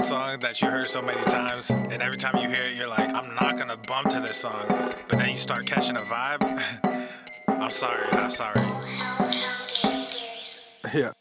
song that you heard so many times, and every time you hear it, you're like, I'm not gonna bump to this song, but then you start catching a vibe? I'm sorry, not sorry. Yeah.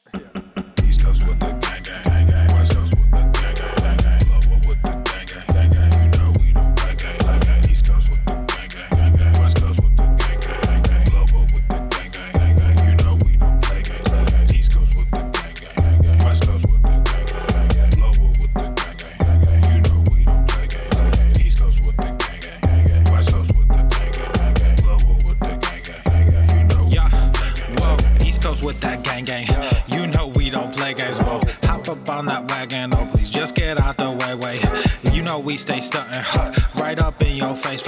East Coast with the gang, gang, gang. West Coast with the gang, gang, gang. Lower with the gang, gang, gang. You know we don't play gang, gang, gang. East Coast with the gang, gang, gang. West Coast with the gang, gang, gang. Lower with the gang, gang, gang. You know we don't play gang, gang. East Coast with the gang, gang, gang. West Coast with the gang, gang, gang. Lower with the gang, gang, gang. You know we don't play gang, gang. East Coast with the gang, gang, gang. West Coast with the gang, gang, gang. Lower with the gang, gang, gang. You know. Yeah. Whoa. East Coast with that gang, gang. You know we don't play games. Whoa. Hop up on that wagon. Oh, please just get out the way. You know we stay stuntin', right up in your face.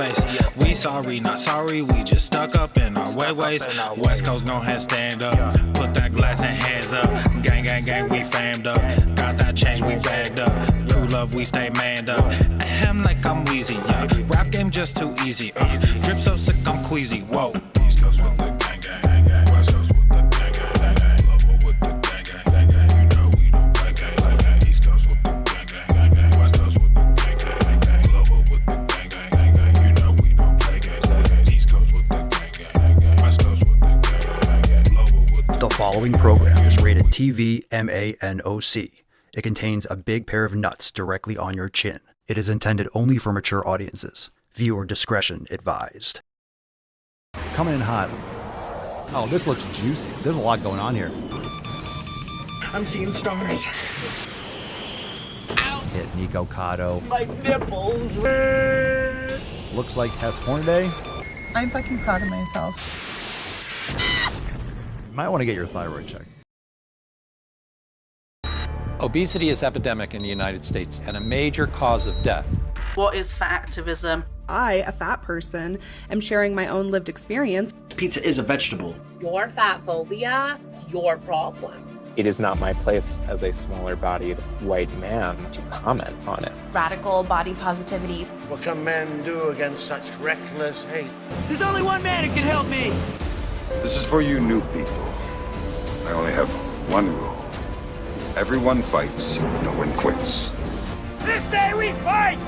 We sorry, not sorry. We just stuck up in our ways. West Coast gon' ahead, stand up. Put that glass and hands up. Gang, gang, gang, we famed up. Got that change, we bagged up. Crew love, we stay manned up. Ahem like I'm wheezy, yeah. Rap game just too easy. Drip so sick, I'm queasy. Whoa. East Coast with the gang, gang, gang. West Coast with the gang, gang, gang. Lower with the gang, gang, gang. You know we don't play gang, gang. East Coast with the gang, gang, gang. West Coast with the gang, gang, gang. Lower with the gang, gang, gang. You know we don't play gang, gang. East Coast with the gang, gang, gang. West Coast with the gang, gang, gang. Lower with the. The following program is rated TV MANOC. It contains a big pair of nuts directly on your chin. It is intended only for mature audiences. Viewer discretion advised. Coming in hot. Oh, this looks juicy. There's a lot going on here. I'm seeing stars. Ow! Hit Nico Cotto. My nipples. Looks like Tess Hornaday. I'm fucking proud of myself. You might want to get your thyroid checked. Obesity is epidemic in the United States and a major cause of death. What is fat activism? I, a fat person, am sharing my own lived experience. Pizza is a vegetable. Your fat phobia is your problem. It is not my place as a smaller-bodied white man to comment on it. Radical body positivity. What can men do against such reckless hate? There's only one man who can help me. This is for you new people. I only have one rule. Everyone fights, no one quits. This day we fight!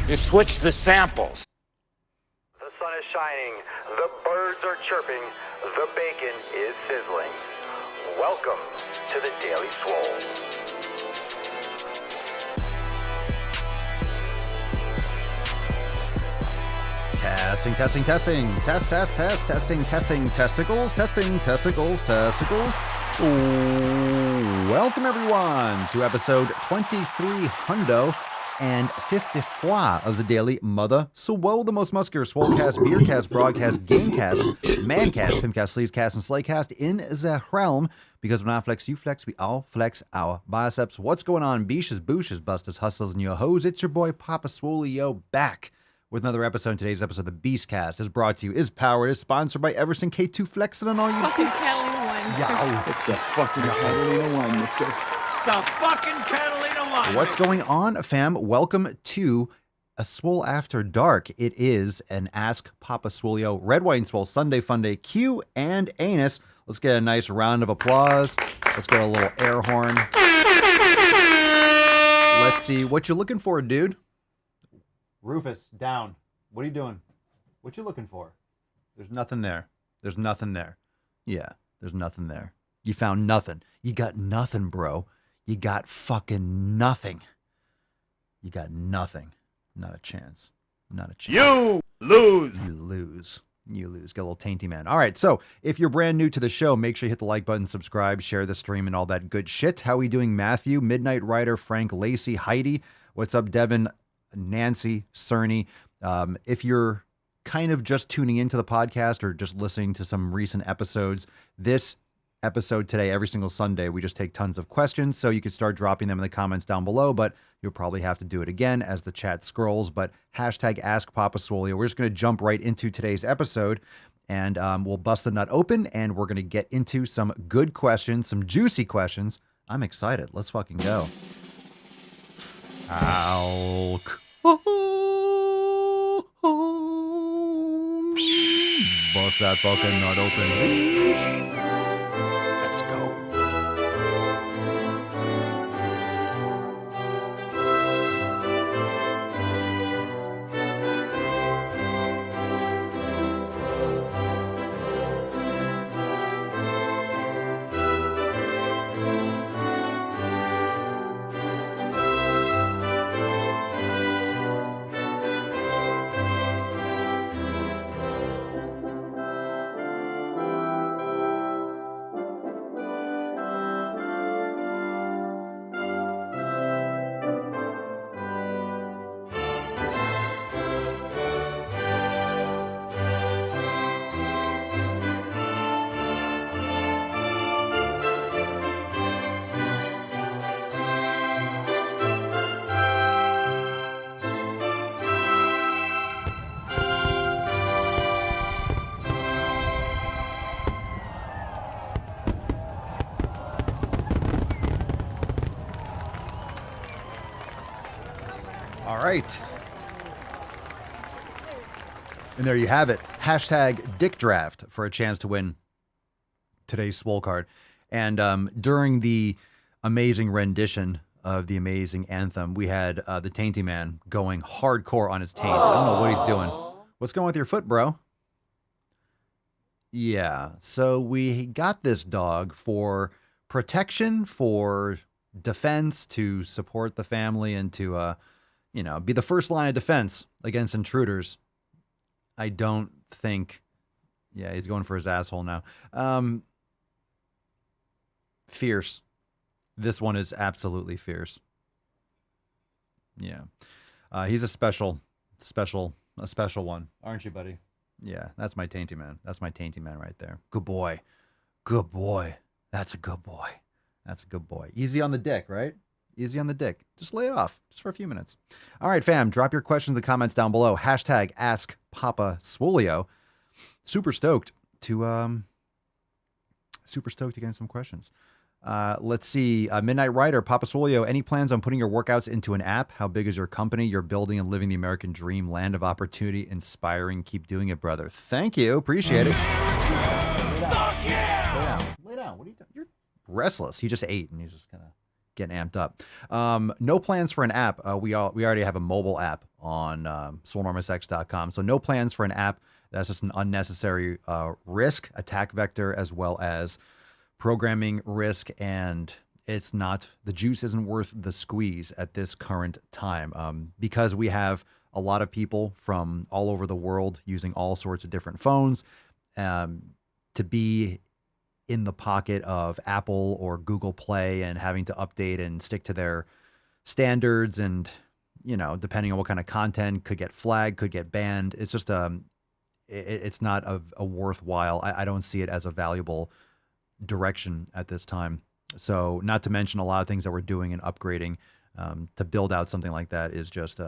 You switch the samples. The sun is shining, the birds are chirping, the bacon is sizzling. Welcome to the Daily Swole. Testing. Testing, testicles. Welcome, everyone, to episode 23 and 54 of the Daily Mother Swole, the most muscular Swolecast, Beercast, Broadcast, Gamecast, Mancast, Pimcast, Sleazecast, and Slaycast in the realm. Because when I flex, you flex, we all flex our biceps. What's going on, beaches, booshes, busters, hustlers, and your hoes? It's your boy, Papa Swolio, back with another episode. Today's episode of the Beastcast is brought to you, is powered, is sponsored by Everson K2 Flexing and all you fucking Catalina wine. Yow. It's the fucking Catalina wine mixer. It's the fucking Catalina wine. What's going on, fam? Welcome to a Swole After Dark. It is an Ask Papa Swolio Red, White, and Swole Sunday Funday Q and Anus. Let's get a nice round of applause. Let's get a little air horn. Let's see what you're looking for, dude. Rufus, down. What are you doing? What you looking for? There's nothing there. There's nothing there. Yeah, there's nothing there. You found nothing. You got nothing, bro. You got fucking nothing. You got nothing. Not a chance. Not a chance. You lose. You lose. You lose. Get a little tainty, man. All right, so if you're brand new to the show, make sure you hit the like button, subscribe, share the stream, and all that good shit. How we doing, Matthew, Midnight Rider, Frank, Lacey, Heidi? What's up, Devin, Nancy, Cerny? If you're kind of just tuning into the podcast or just listening to some recent episodes, this episode today, every single Sunday, we just take tons of questions, so you can start dropping them in the comments down below, but you'll probably have to do it again as the chat scrolls. But hashtag Ask Papa Swolio. We're just going to jump right into today's episode, and we'll bust the nut open, and we're going to get into some good questions, some juicy questions. I'm excited. Let's fucking go. Bust that fucking nut open. Let's go. All right. And there you have it. Hashtag Dick Draft for a chance to win today's Swole card. And during the amazing rendition of the amazing anthem, we had the Tainty Man going hardcore on his taint. I don't know what he's doing. What's going on with your foot, bro? Yeah. So we got this dog for protection, for defense, to support the family, and to be the first line of defense against intruders. I don't think, yeah, he's going for his asshole now. Fierce. This one is absolutely fierce. Yeah. He's a special one, aren't you, buddy? Yeah, that's my Tainty Man. That's my Tainty Man right there. Good boy. Good boy. That's a good boy. That's a good boy. Easy on the dick, right? Easy on the dick. Just lay it off just for a few minutes. All right, fam, drop your questions in the comments down below. Hashtag Ask Papa Swolio. Super stoked to get some questions. Let's see. Midnight Rider, Papa Swolio, any plans on putting your workouts into an app? How big is your company? You're building and living the American dream, land of opportunity, inspiring. Keep doing it, brother. Thank you. Appreciate it. Lay down. What are you doing? You're restless. He just ate and he's just kind of getting amped up. No plans for an app. We already have a mobile app on SwoleNormousX.com. So no plans for an app. That's just an unnecessary risk, attack vector, as well as programming risk, and it's not, the juice isn't worth the squeeze at this current time, because we have a lot of people from all over the world using all sorts of different phones. To be in the pocket of Apple or Google Play and having to update and stick to their standards, and depending on what kind of content, could get flagged, could get banned. It's just it's not a worthwhile. I don't see it as a valuable direction at this time. So not to mention a lot of things that we're doing and upgrading to build out something like that is just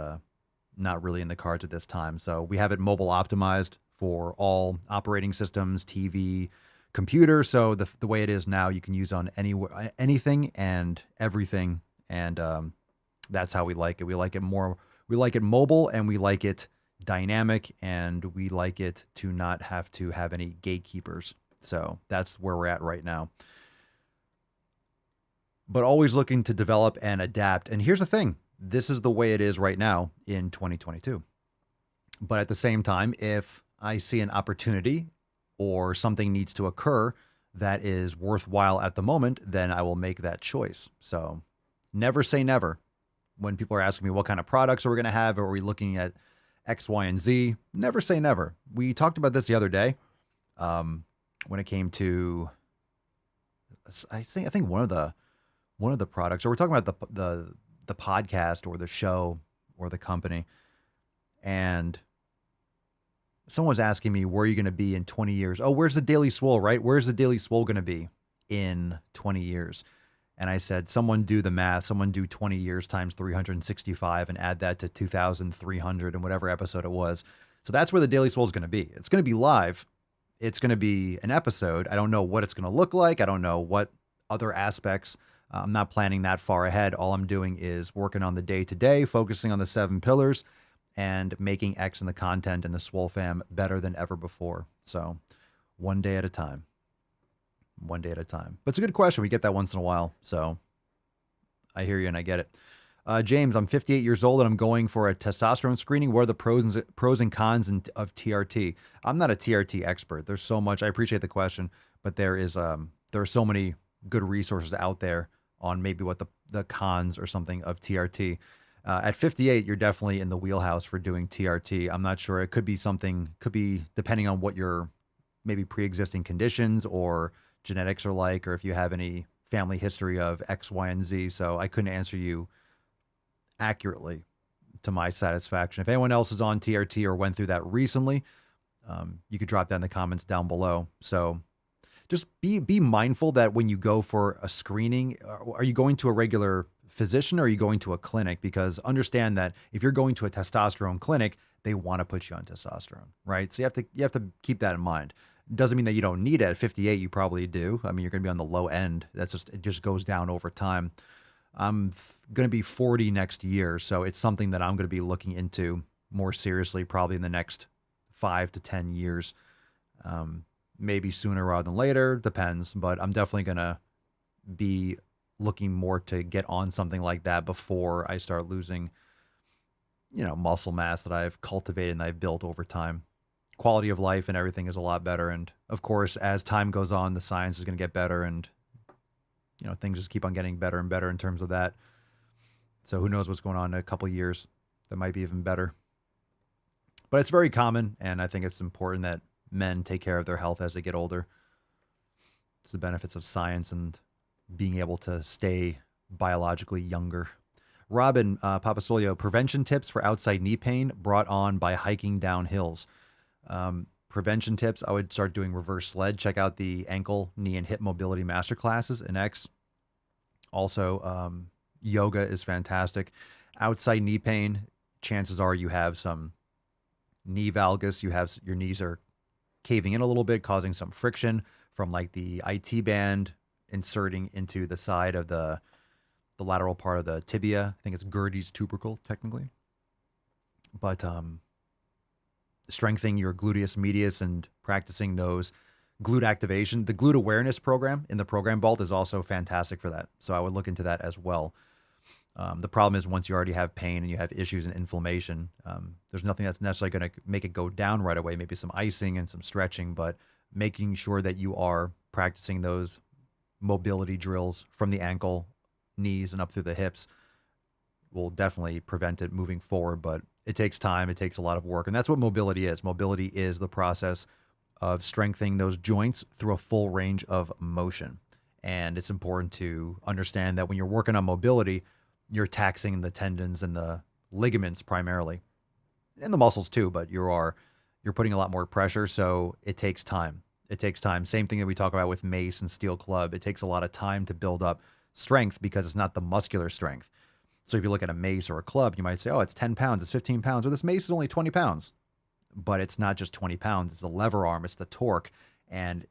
not really in the cards at this time. So we have it mobile optimized for all operating systems, TV, computer. So the way it is now, you can use on anything and everything. And that's how we like it. We like it mobile, and we like it dynamic, and we like it to not have to have any gatekeepers. So that's where we're at right now. But always looking to develop and adapt. And here's the thing. This is the way it is right now in 2022. But at the same time, if I see an opportunity or something needs to occur that is worthwhile at the moment, then I will make that choice. So never say never. When people are asking me what kind of products are we going to have, or are we looking at X, Y, and Z, never say never. We talked about this the other day. When it came to, I think one of the products, or we're talking about the podcast or the show or the company, and someone was asking me, where are you going to be in 20 years? Oh, where's the Daily Swole, right? Where's the Daily Swole going to be in 20 years? And I said, someone do the math. Someone do 20 years times 365 and add that to 2,300 and whatever episode it was. So that's where the Daily Swole is going to be. It's going to be live. It's going to be an episode. I don't know what it's going to look like. I don't know what other aspects. I'm not planning that far ahead. All I'm doing is working on the day-to-day, focusing on the 7 pillars, and making X and the content and the Swole fam better than ever before. So one day at a time. One day at a time. But it's a good question. We get that once in a while. So I hear you and I get it. James, I'm 58 years old and I'm going for a testosterone screening. What are the pros and cons of TRT? I'm not a TRT expert. There's so much. I appreciate the question, but there are so many good resources out there on maybe what the cons or something of TRT. At 58, you're definitely in the wheelhouse for doing TRT. I'm not sure. It could be depending on what your maybe pre-existing conditions or genetics are like, or if you have any family history of X, Y, and Z. So I couldn't answer you accurately to my satisfaction. If anyone else is on TRT or went through that recently, you could drop that in the comments down below. So just be mindful that when you go for a screening, are you going to a regular physician or are you going to a clinic? Because understand that if you're going to a testosterone clinic, they want to put you on testosterone, right? So you have to keep that in mind. Doesn't mean that you don't need it. At 58, you probably do. I mean, you're going to be on the low end. It just goes down over time. I'm going to be 40 next year, so it's something that I'm going to be looking into more seriously probably in the next 5 to 10 years. Maybe sooner rather than later, depends, but I'm definitely going to be looking more to get on something like that before I start losing, muscle mass that I've cultivated and I've built over time. Quality of life and everything is a lot better. And of course, as time goes on, the science is going to get better and, things just keep on getting better and better in terms of that. So who knows what's going on in a couple of years that might be even better. But it's very common, and I think it's important that men take care of their health as they get older. It's the benefits of science and being able to stay biologically younger. Robin, Papa Swolio, prevention tips for outside knee pain brought on by hiking down hills. Prevention tips, I would start doing reverse sled. Check out the ankle, knee, and hip mobility masterclasses in X. Also, yoga is fantastic. Outside knee pain, chances are you have some knee valgus. Your knees are caving in a little bit, causing some friction from like the IT band inserting into the side of the lateral part of the tibia. I think it's Gerdy's tubercle, technically. But strengthening your gluteus medius and practicing those glute activation. The glute awareness program in the program vault is also fantastic for that. So I would look into that as well. The problem is once you already have pain and you have issues and inflammation, there's nothing that's necessarily going to make it go down right away. Maybe some icing and some stretching, but making sure that you are practicing those mobility drills from the ankle, knees, and up through the hips will definitely prevent it moving forward. But it takes time. It takes a lot of work. And that's what mobility is. Mobility is the process of strengthening those joints through a full range of motion. And it's important to understand that when you're working on mobility, you're taxing the tendons and the ligaments primarily, and the muscles too, but you're putting a lot more pressure. So it takes time. It takes time. Same thing that we talk about with mace and steel club. It takes a lot of time to build up strength because it's not the muscular strength. So if you look at a mace or a club, you might say, oh, it's 10 pounds, it's 15 pounds, or this mace is only 20 pounds. But it's not just 20 pounds. It's the lever arm, it's the torque. And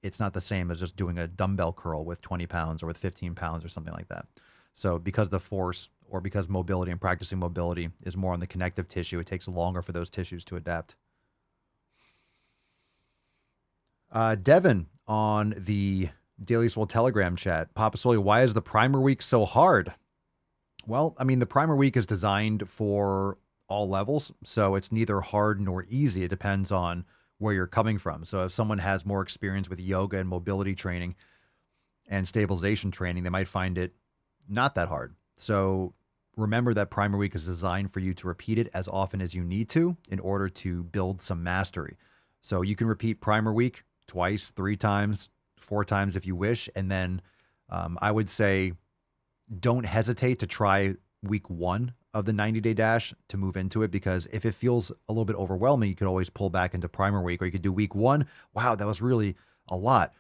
it's not the same as just doing a dumbbell curl with 20 pounds or with 15 pounds or something like that. So because the force or because mobility and practicing mobility is more on the connective tissue, it takes longer for those tissues to adapt. Devin on the Daily Swole Telegram chat. Papa Swolio, why is the primer week so hard? Well, I mean, the primer week is designed for all levels, so it's neither hard nor easy. It depends on where you're coming from. So if someone has more experience with yoga and mobility training and stabilization training, they might find it not that hard. So remember that primer week is designed for you to repeat it as often as you need to in order to build some mastery. So you can repeat primer week twice, 3 times, 4 times if you wish. And then I would say don't hesitate to try week 1 of the 90-day dash to move into it, because if it feels a little bit overwhelming, you could always pull back into primer week, or you could do week 1. Wow, that was really a lot.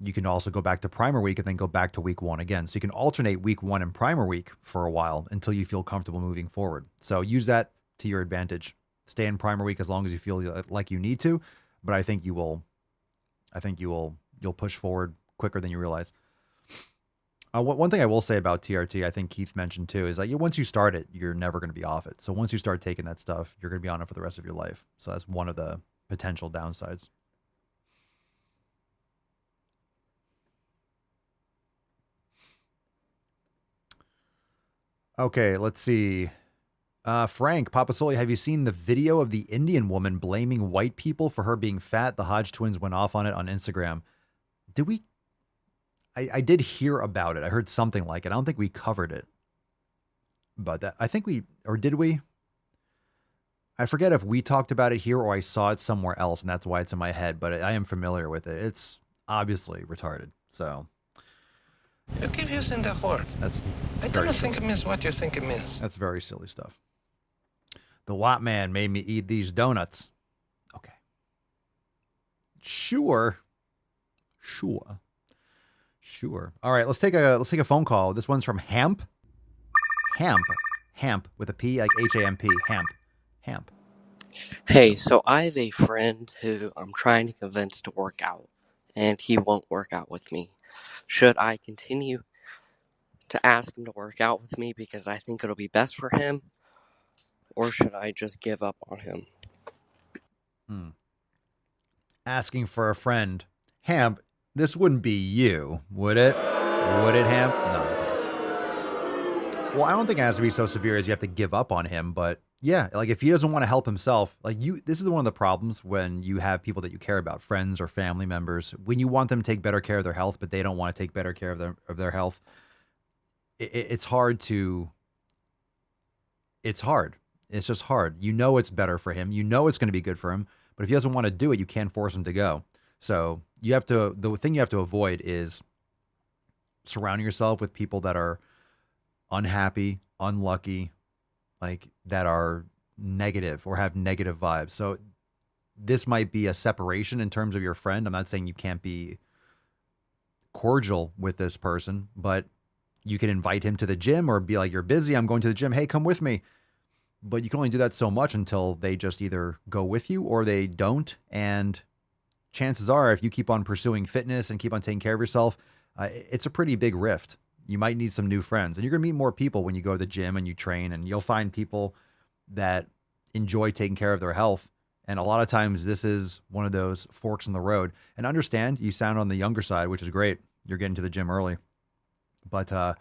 You can also go back to primer week and then go back to week 1 again. So you can alternate week 1 and primer week for a while until you feel comfortable moving forward. So use that to your advantage. Stay in primer week as long as you feel like you need to, but I think you'll push forward quicker than you realize. One thing I will say about TRT, I think Keith mentioned too, is like once you start it, you're never going to be off it. So once you start taking that stuff, you're going to be on it for the rest of your life. So that's one of the potential downsides. Okay, let's see. Frank, Papa Soli, have you seen the video of the Indian woman blaming white people for her being fat? The Hodge twins went off on it on Instagram. Did we? I did hear about it. I heard something like it. I don't think we covered it. But that, I think we, or did we? I forget if we talked about it here or I saw it somewhere else, and that's why it's in my head. But I am familiar with it. It's obviously retarded. So. You keep using the word. I don't think it means what you think it means. That's very silly stuff. The white man made me eat these donuts. Okay. Sure. All right, let's take a phone call. This one's from Hamp with a P, like H-A-M-P. Hamp. Hey, so I have a friend who I'm trying to convince to work out, and he won't work out with me. Should I continue to ask him to work out with me because I think it'll be best for him, or should I just give up on him? Asking for a friend. Hamp, this wouldn't be you, would it? Would it, Hamp? No. Well, I don't think it has to be so severe as you have to give up on him, but yeah, like if he doesn't want to help himself, like this is one of the problems when you have people that you care about, friends or family members, when you want them to take better care of their health, but they don't want to take better care of their health. It's hard. It's just hard. You know, it's better for him. You know, it's going to be good for him, but if he doesn't want to do it, you can't force him to go. So the thing you have to avoid is surrounding yourself with people that are unhappy, unlucky, like that are negative or have negative vibes. So this might be a separation in terms of your friend. I'm not saying you can't be cordial with this person, but you can invite him to the gym or be like, you're busy, I'm going to the gym. Hey, come with me. But you can only do that so much until they just either go with you or they don't. And chances are, if you keep on pursuing fitness and keep on taking care of yourself, it's a pretty big rift. You might need some new friends, and you're going to meet more people when you go to the gym and you train, and you'll find people that enjoy taking care of their health. And a lot of times this is one of those forks in the road. And understand, you sound on the younger side, which is great. You're getting to the gym early. But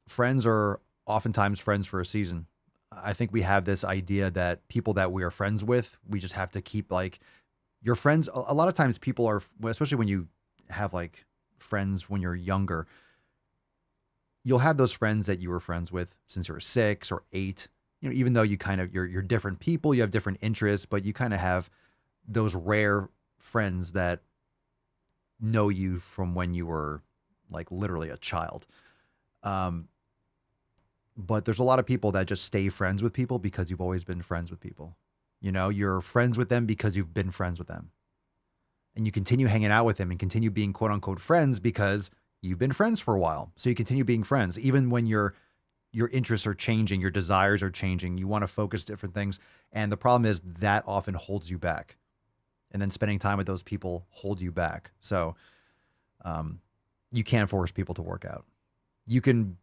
friends are oftentimes friends for a season. I think we have this idea that people that we are friends with, we just have to keep like your friends. A lot of times people are, especially when you have like friends when you're younger, you'll have those friends that you were friends with since you were 6 or 8, you know, even though you kind of, you're different people, you have different interests, but you kind of have those rare friends that know you from when you were like literally a child. But there's a lot of people that just stay friends with people because you've always been friends with people. You know, you're friends with them because you've been friends with them. And you continue hanging out with them and continue being quote unquote friends because you've been friends for a while. So you continue being friends, even when your interests are changing, your desires are changing. You want to focus different things. And the problem is that often holds you back. And then spending time with those people hold you back. So you can't force people to work out. You can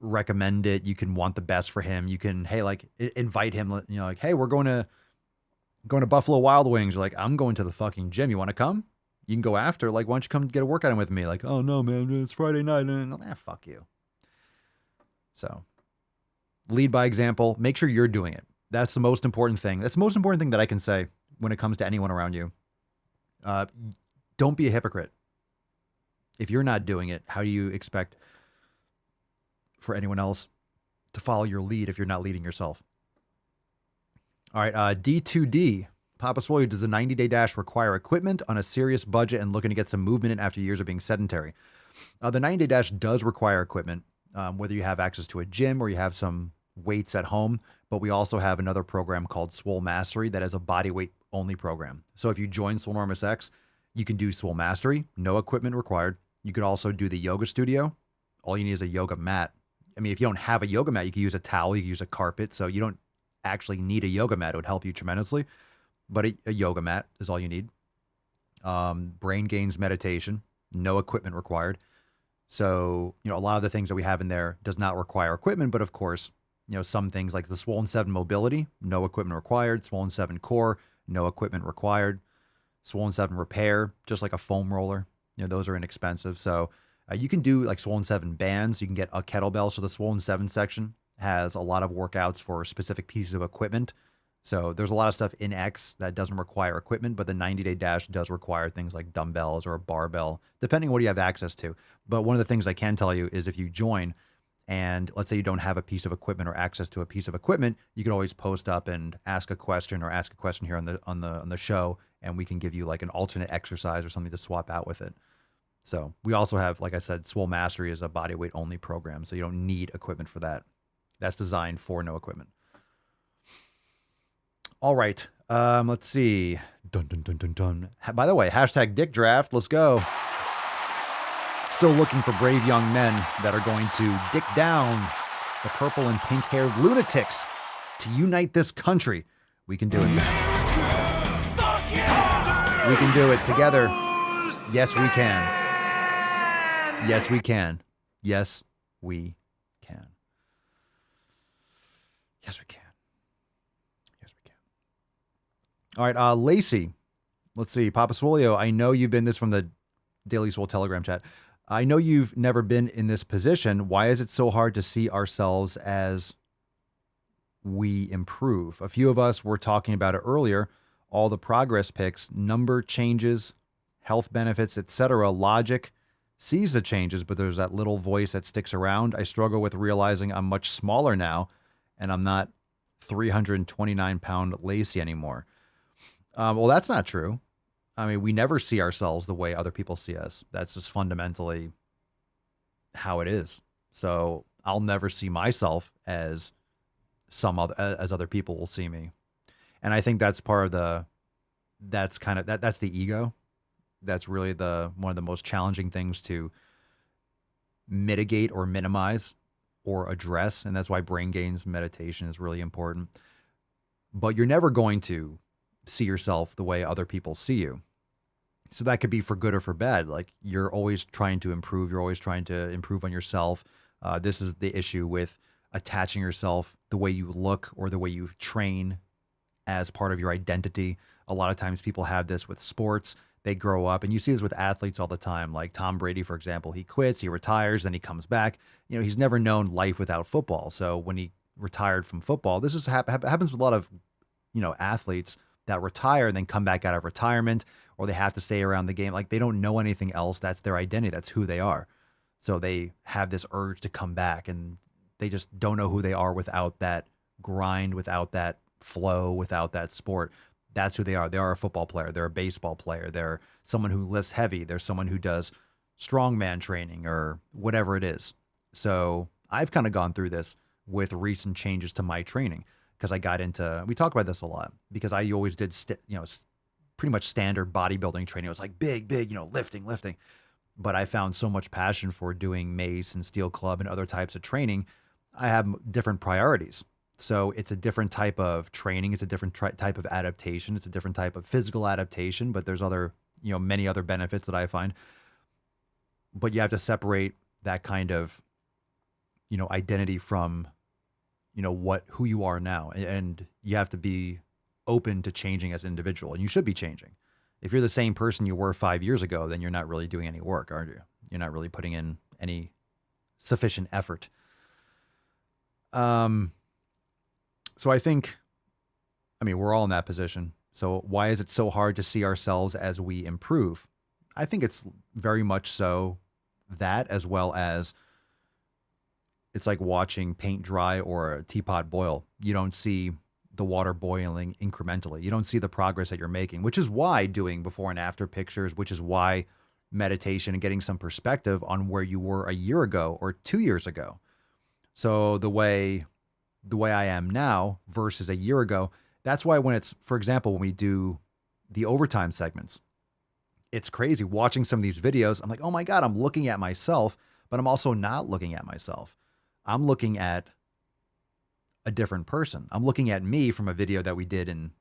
recommend it. You can want the best for him. You can, hey, like invite him, you know, like, hey, we're going to Buffalo Wild Wings. You're like, I'm going to the fucking gym. You want to come? You can go after. Like, why don't you come get a workout in with me? Like, oh no, man, it's Friday night. Fuck you. So lead by example. Make sure you're doing it. That's the most important thing. That's the most important thing that I can say when it comes to anyone around you. Don't be a hypocrite. If you're not doing it, how do you expect for anyone else to follow your lead if you're not leading yourself? All right, D2D. Papa Swolio, does a 90-day dash require equipment on a serious budget and looking to get some movement in after years of being sedentary? The 90-day dash does require equipment, whether you have access to a gym or you have some weights at home. But we also have another program called Swole Mastery that is a body weight only program. So if you join Swolenormous X, you can do Swole Mastery, no equipment required. You could also do the yoga studio. All you need is a yoga mat. I mean, if you don't have a yoga mat, you can use a towel, you can use a carpet. So you don't actually need a yoga mat. It would help you tremendously. But a yoga mat is all you need. Brain Gains meditation, no equipment required. So, a lot of the things that we have in there does not require equipment, but of course, some things like the Swollen 7 mobility, no equipment required. Swollen 7 core, no equipment required. Swollen 7 repair, just like a foam roller. Those are inexpensive. So you can do like Swollen 7 bands. You can get a kettlebell. So the Swollen 7 section has a lot of workouts for specific pieces of equipment. So there's a lot of stuff in X that doesn't require equipment, but the 90-day dash does require things like dumbbells or a barbell, depending on what you have access to. But one of the things I can tell you is if you join and let's say you don't have a piece of equipment or access to a piece of equipment, you can always post up and ask a question here on the show, and we can give you like an alternate exercise or something to swap out with it. So we also have, like I said, Swole Mastery is a body weight only program, so you don't need equipment for that. That's designed for no equipment. All right. Let's see. Dun, dun, dun, dun, dun. By the way, hashtag Dick Draft. Let's go. Still looking for brave young men that are going to dick down the purple and pink haired lunatics to unite this country. We can do it. We can do it together. Yes, we can. Yes, we can. Yes, we can. Yes, we can. All right, Lacey. Let's see. Papa Swolio, I know you've been this from the Daily Swole Telegram chat. I know you've never been in this position. Why is it so hard to see ourselves as we improve? A few of us were talking about it earlier. All the progress pics, number changes, health benefits, etc. Logic sees the changes, but there's that little voice that sticks around. I struggle with realizing I'm much smaller now, and I'm not 329-pound Lacey anymore. Well, that's not true. I mean, we never see ourselves the way other people see us. That's just fundamentally how it is. So I'll never see myself as as other people will see me. And I think that's part of that's the ego. That's really one of the most challenging things to mitigate or minimize or address. And that's why brain gains meditation is really important. But you're never going to see yourself the way other people see you. So that could be for good or for bad. Like you're always trying to improve. You're always trying to improve on yourself. This is the issue with attaching yourself, the way you look or the way you train as part of your identity. A lot of times people have this with sports. They grow up, and you see this with athletes all the time. Like Tom Brady, for example, he quits, he retires, then he comes back. He's never known life without football. So when he retired from football, this is happens with a lot of, athletes that retire and then come back out of retirement, or they have to stay around the game. Like they don't know anything else. That's their identity. That's who they are. So they have this urge to come back, and they just don't know who they are without that grind, without that flow, without that sport. That's who they are. They are a football player. They're a baseball player. They're someone who lifts heavy. They're someone who does strongman training or whatever it is. So I've kind of gone through this with recent changes to my training, because I got into, we talk about this a lot, because I always did, pretty much standard bodybuilding training. It was like big, lifting. But I found so much passion for doing mace and steel club and other types of training. I have different priorities. So it's a different type of training. It's a different type of adaptation. It's a different type of physical adaptation, but there's other, many other benefits that I find. But you have to separate that kind of, identity from, who you are now. And you have to be open to changing as an individual, and you should be changing. If you're the same person you were 5 years ago, then you're not really doing any work, are you? You're not really putting in any sufficient effort. So I think, we're all in that position. So why is it so hard to see ourselves as we improve? I think it's very much so that, as well as it's like watching paint dry or a teapot boil. You don't see the water boiling incrementally. You don't see the progress that you're making, which is why doing before and after pictures, which is why meditation and getting some perspective on where you were a year ago or 2 years ago. So the way I am now versus a year ago, that's why when it's, for example, when we do the overtime segments, it's crazy watching some of these videos. I'm like, oh my God, I'm looking at myself, but I'm also not looking at myself. I'm looking at a different person. I'm looking at me from a video that I did in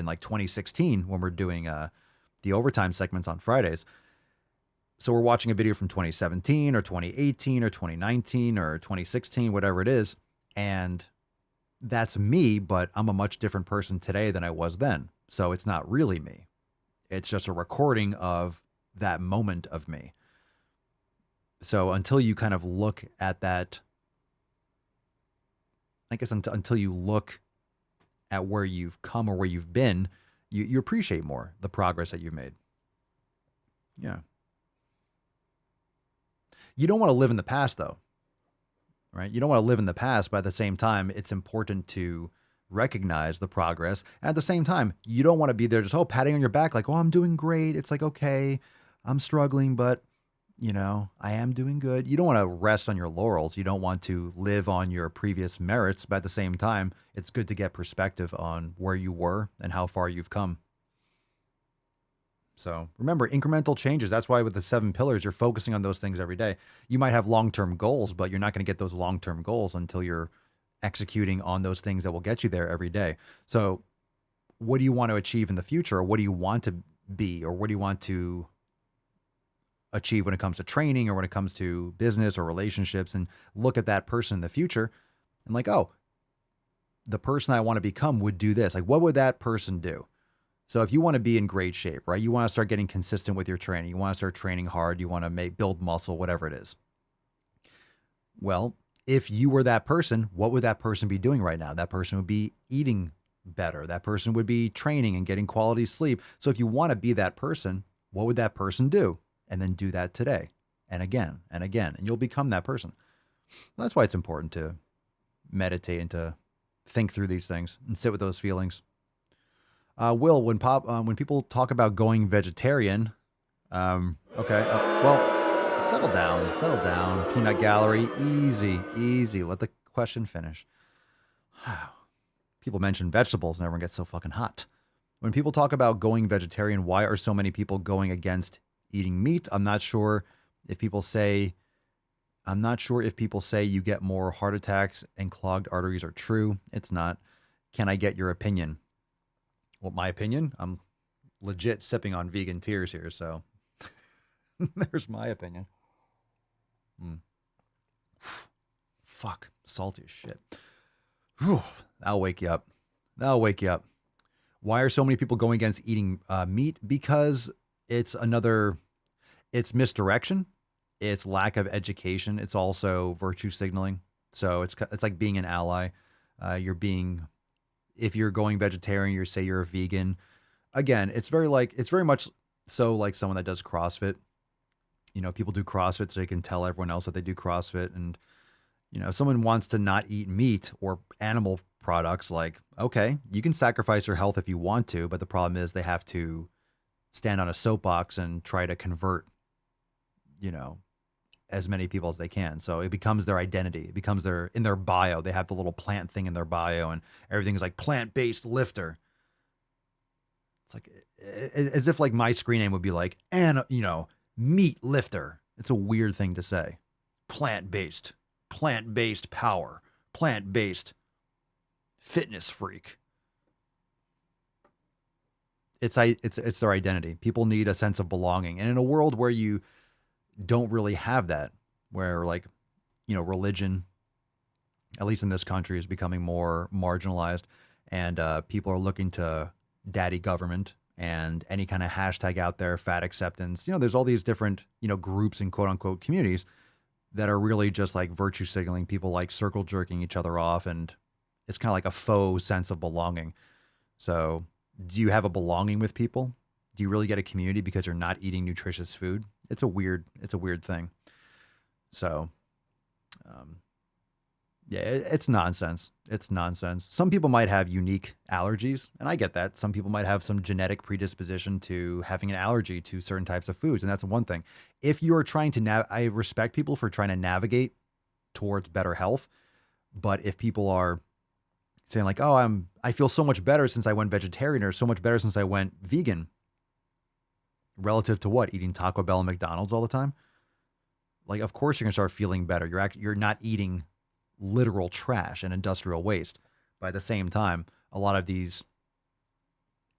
like 2016 when we're doing the overtime segments on Fridays. So we're watching a video from 2017 or 2018 or 2019 or 2016, whatever it is. And that's me, but I'm a much different person today than I was then. So it's not really me. It's just a recording of that moment of me. So until you kind of look at that, I guess until you look at where you've come or where you've been, you appreciate more the progress that you've made. Yeah. You don't want to live in the past, though, right? You don't want to live in the past, but at the same time, it's important to recognize the progress. And at the same time, you don't want to be there just, patting on your back like, oh, I'm doing great. It's like, okay, I'm struggling, but, I am doing good. You don't want to rest on your laurels. You don't want to live on your previous merits, but at the same time, it's good to get perspective on where you were and how far you've come. So remember, incremental changes. That's why with the 7 pillars, you're focusing on those things every day. You might have long-term goals, but you're not going to get those long-term goals until you're executing on those things that will get you there every day. So what do you want to achieve in the future? Or what do you want to be? Or what do you want to achieve when it comes to training or when it comes to business or relationships? And look at that person in the future and like, oh, the person I want to become would do this. Like, what would that person do? So if you want to be in great shape, right? You want to start getting consistent with your training. You want to start training hard. You want to build muscle, whatever it is. Well, if you were that person, what would that person be doing right now? That person would be eating better. That person would be training and getting quality sleep. So if you want to be that person, what would that person do? And then do that today and again, and you'll become that person. That's why it's important to meditate and to think through these things and sit with those feelings. Will, when people talk about going vegetarian, okay, well, settle down, Peanut Gallery, easy. Let the question finish. People mention vegetables and everyone gets so fucking hot. When people talk about going vegetarian, why are so many people going against eating meat? I'm not sure if people say you get more heart attacks and clogged arteries are true. It's not. Can I get your opinion? Well, my opinion, I'm legit sipping on vegan tears here, so there's my opinion. Fuck, salty as shit. Whew, that'll wake you up. Why are so many people going against eating meat? Because it's misdirection. It's lack of education. It's also virtue signaling. So it's like being an ally. If you're going vegetarian, you say you're a vegan. Again, it's very much so like someone that does CrossFit. People do CrossFit so they can tell everyone else that they do CrossFit. And, if someone wants to not eat meat or animal products, like, okay, you can sacrifice your health if you want to, but the problem is they have to stand on a soapbox and try to convert, as many people as they can. So it becomes their identity. It becomes in their bio. They have the little plant thing in their bio and everything is like plant-based lifter. It's like, as if like my screen name would be like, meat lifter. It's a weird thing to say. Plant-based power, plant-based fitness freak. It's their identity. People need a sense of belonging. And in a world where you don't really have that, where religion, at least in this country, is becoming more marginalized and people are looking to daddy government and any kind of hashtag out there, fat acceptance. There's all these different, groups and quote unquote communities that are really just like virtue signaling. People like circle jerking each other off. And it's kind of like a faux sense of belonging. So do you have a belonging with people? Do you really get a community because you're not eating nutritious food? It's a weird thing. So, yeah, it's nonsense. It's nonsense. Some people might have unique allergies, and I get that. Some people might have some genetic predisposition to having an allergy to certain types of foods, and that's one thing. If you are trying to I respect people for trying to navigate towards better health, but if people are saying like, oh, I feel so much better since I went vegetarian or so much better since I went vegan, relative to what? Eating Taco Bell and McDonald's all the time? Like, of course you're going to start feeling better. You're not eating literal trash and industrial waste. But at the same time, a lot of these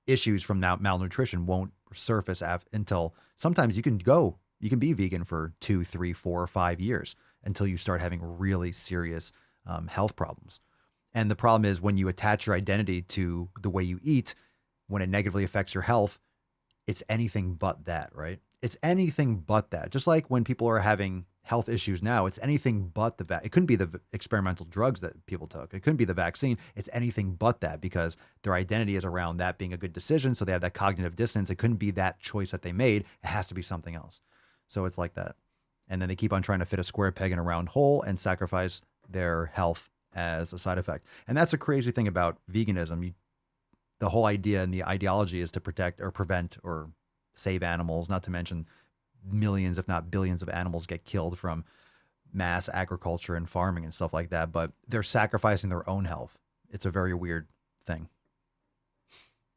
issues from malnutrition won't surface until sometimes you can go You can be vegan for 2, 3, 4, or 5 years until you start having really serious health problems. And the problem is when you attach your identity to the way you eat, when it negatively affects your health, it's anything but that, right? It's anything but that. Just like when people are having health issues now, it's anything but it couldn't be the experimental drugs that people took. It couldn't be the vaccine. It's anything but that because their identity is around that being a good decision. So they have that cognitive dissonance. It couldn't be that choice that they made. It has to be something else. So it's like that. And then they keep on trying to fit a square peg in a round hole and sacrifice their health as a side effect. And that's a crazy thing about veganism. The whole idea and the ideology is to protect or prevent or save animals, not to mention millions, if not billions of animals get killed from mass agriculture and farming and stuff like that. But they're sacrificing their own health. It's a very weird thing.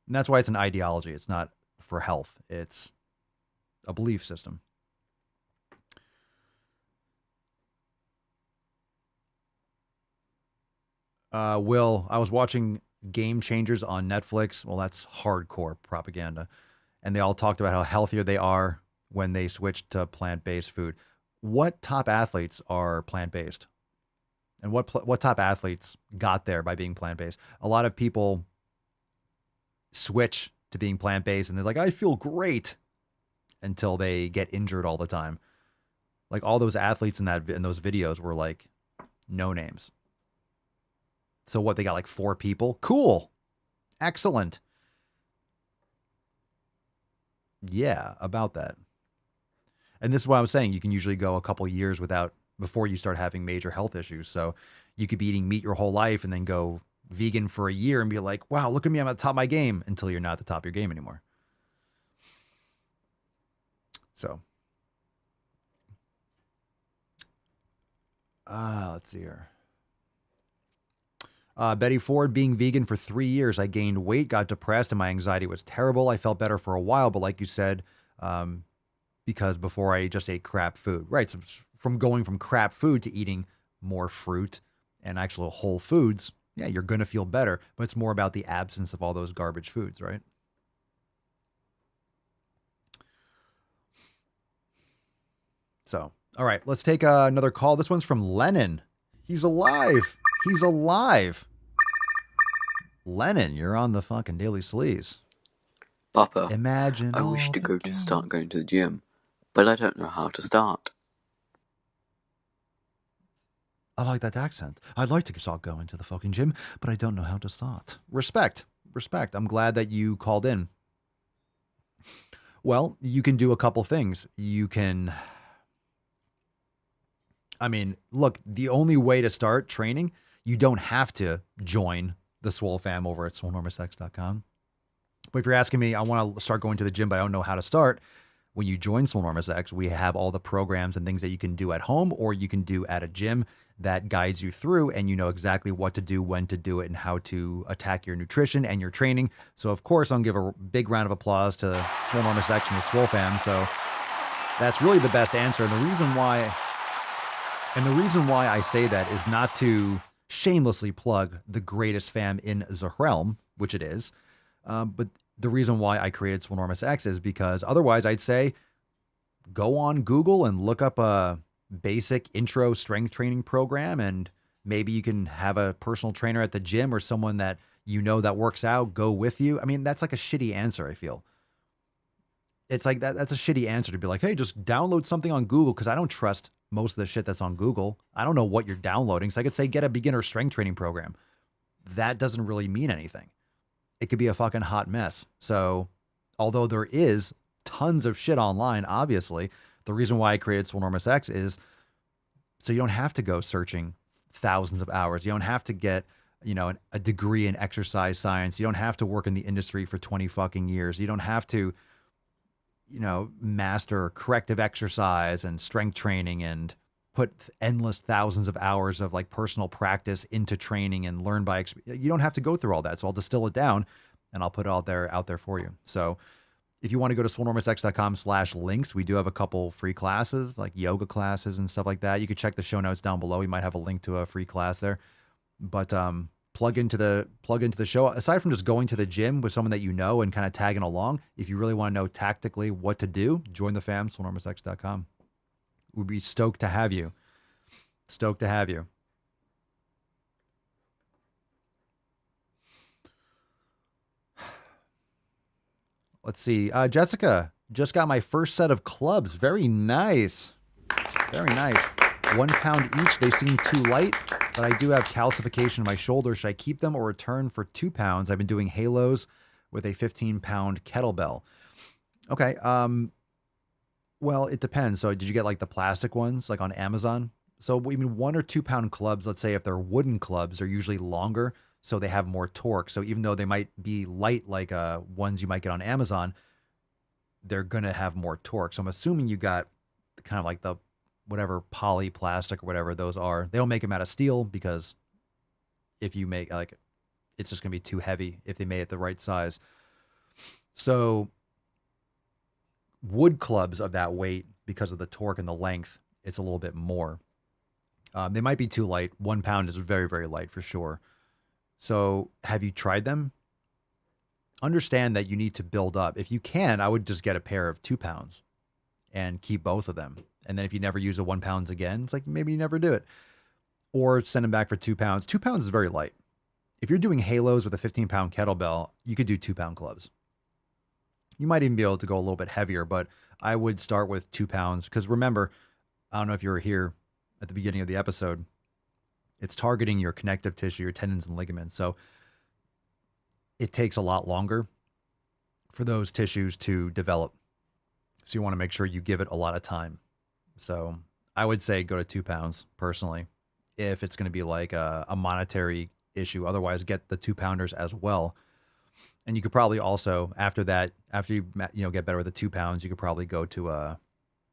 And that's why it's an ideology. It's not for health. It's a belief system. Will, I was watching Game Changers on Netflix. Well, that's hardcore propaganda. And they all talked about how healthier they are when they switched to plant-based food. What top athletes are plant-based? And what top athletes got there by being plant-based? A lot of people switch to being plant-based and they're like, I feel great, until they get injured all the time. Like all those athletes in those videos were like no names. So what, they got like 4 people? Cool. Excellent. Yeah, about that. And this is what I was saying. You can usually go a couple years before you start having major health issues. So you could be eating meat your whole life and then go vegan for a year and be like, wow, look at me, I'm at the top of my game, until you're not at the top of your game anymore. So, let's see here. Betty Ford, being vegan for 3 years, I gained weight, got depressed, and my anxiety was terrible. I felt better for a while, but like you said, because before I just ate crap food. Right, so from going from crap food to eating more fruit and actual whole foods, yeah, you're going to feel better, but it's more about the absence of all those garbage foods, right? So, all right, let's take another call. This one's from Lennon. He's alive. He's alive. Lennon, you're on the fucking Daily Sleaze. Papa, Imagine. I wish to start going to the gym, but I don't know how to start. I like that accent. I'd like to start going to the fucking gym, but I don't know how to start. Respect. I'm glad that you called in. Well, you can do a couple things. Look, the only way to start training, you don't have to join the Swole fam over at swolenormousx.com. But if you're asking me, I want to start going to the gym, but I don't know how to start. When you join Swole Enormous X, we have all the programs and things that you can do at home or you can do at a gym that guides you through, and you know exactly what to do, when to do it, and how to attack your nutrition and your training. So, of course, I'll give a big round of applause to Swole Enormous X and the Swole fam. So that's really the best answer. And the reason why I say that is not to shamelessly plug the greatest fam in the realm, which it is, but the reason why I created Swolenormous X is because otherwise I'd say go on Google and look up a basic intro strength training program, and maybe you can have a personal trainer at the gym or someone that you know that works out go with you. I mean, that's like a shitty answer, I feel. It's like that's a shitty answer to be like, hey, just download something on Google, because I don't trust most of the shit that's on Google. I don't know what you're downloading. So I could say get a beginner strength training program. That doesn't really mean anything. It could be a fucking hot mess. So although there is tons of shit online, obviously, the reason why I created Swolenormous X is so you don't have to go searching thousands of hours. You don't have to get, a degree in exercise science. You don't have to work in the industry for 20 fucking years. You don't have to, master corrective exercise and strength training and put endless thousands of hours of like personal practice into training and learn by experience. You don't have to go through all that. So I'll distill it down and I'll put it out there for you. So if you want to go to swolenormousx.com/links, we do have a couple free classes like yoga classes and stuff like that. You could check the show notes down below. We might have a link to a free class there, but plug into the show. Aside from just going to the gym with someone that you know and kind of tagging along, if you really want to know tactically what to do, join the fam, swolenormousx.com. We'd be stoked to have you. Stoked to have you. Let's see. Jessica, just got my first set of clubs. Very nice. Very nice. 1 pound each. They seem too light, but I do have calcification in my shoulder. Should I keep them or return for 2 pounds? I've been doing halos with a 15-pound kettlebell. Okay. Well, it depends. So did you get like the plastic ones, like on Amazon? So even 1 or 2 pound clubs, let's say if they're wooden clubs, are usually longer, so they have more torque. So even though they might be light like ones you might get on Amazon, they're going to have more torque. So I'm assuming you got kind of like the whatever poly plastic or whatever those are. They don't make them out of steel because if you make like, it's just going to be too heavy if they made it the right size. So wood clubs of that weight, because of the torque and the length, it's a little bit more. They might be too light. 1 pound is very, very light for sure. So have you tried them? Understand that you need to build up. If you can, I would just get a pair of 2 pounds and keep both of them. And then if you never use a 1 pounds again, it's like maybe you never do it. Or send them back for 2 pounds. 2 pounds is very light. If you're doing halos with a 15-pound kettlebell, you could do 2 pound clubs. You might even be able to go a little bit heavier, but I would start with 2 pounds. Because remember, I don't know if you were here at the beginning of the episode, it's targeting your connective tissue, your tendons and ligaments. So it takes a lot longer for those tissues to develop. So you want to make sure you give it a lot of time. So I would say go to 2 pounds personally, if it's going to be like a monetary issue. Otherwise, get the 2 pounders as well. And you could probably also, after that, after you get better with the 2 pounds, you could probably go to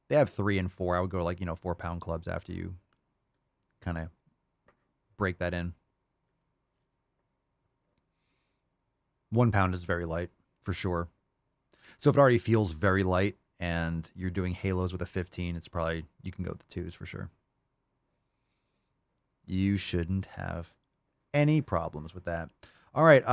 they have 3 and 4. I would go like 4 pound clubs after you kind of break that in. 1 pound is very light for sure. So if it already feels very light and you're doing halos with a 15, it's probably, you can go with the 2s for sure. You shouldn't have any problems with that. All right.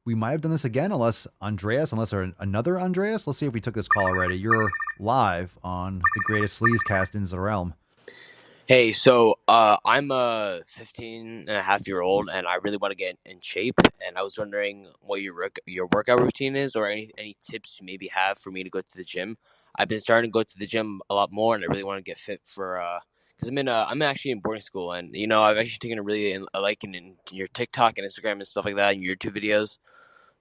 We might have done this again, unless there's another Andreas. Let's see if we took this call already. You're live on the greatest sleazecast in the realm. Hey, so I'm a 15-and-a-half-year-old, and I really want to get in shape. And I was wondering what your workout routine is, or any tips you maybe have for me to go to the gym. I've been starting to go to the gym a lot more, and I really want to get fit for because I'm actually in boarding school, and I've actually taken a really liking in your TikTok and Instagram and stuff like that, and your YouTube videos.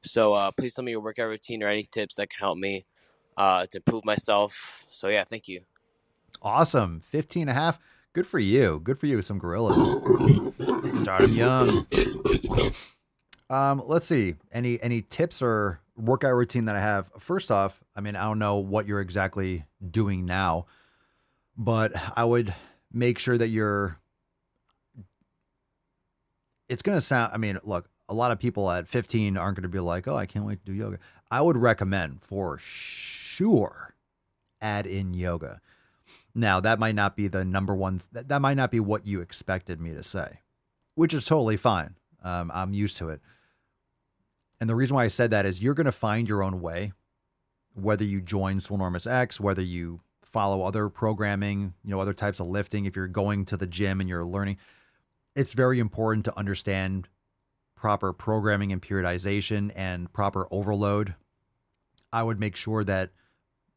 So please tell me your workout routine or any tips that can help me to improve myself. So yeah, thank you. Awesome. 15 and a half. Good for you. Good for you with some gorillas. Start them young. Let's see. Any tips or workout routine that I have? First off, I mean, I don't know what you're exactly doing now, but I would make sure that it's going to sound, I mean, look, a lot of people at 15 aren't going to be like, oh, I can't wait to do yoga. I would recommend for sure add in yoga. Now, that might not be the number one. That might not be what you expected me to say, which is totally fine. I'm used to it. And the reason why I said that is you're going to find your own way, whether you join Swolenormous X, whether you follow other programming, other types of lifting. If you're going to the gym and you're learning, it's very important to understand proper programming and periodization and proper overload. I would make sure that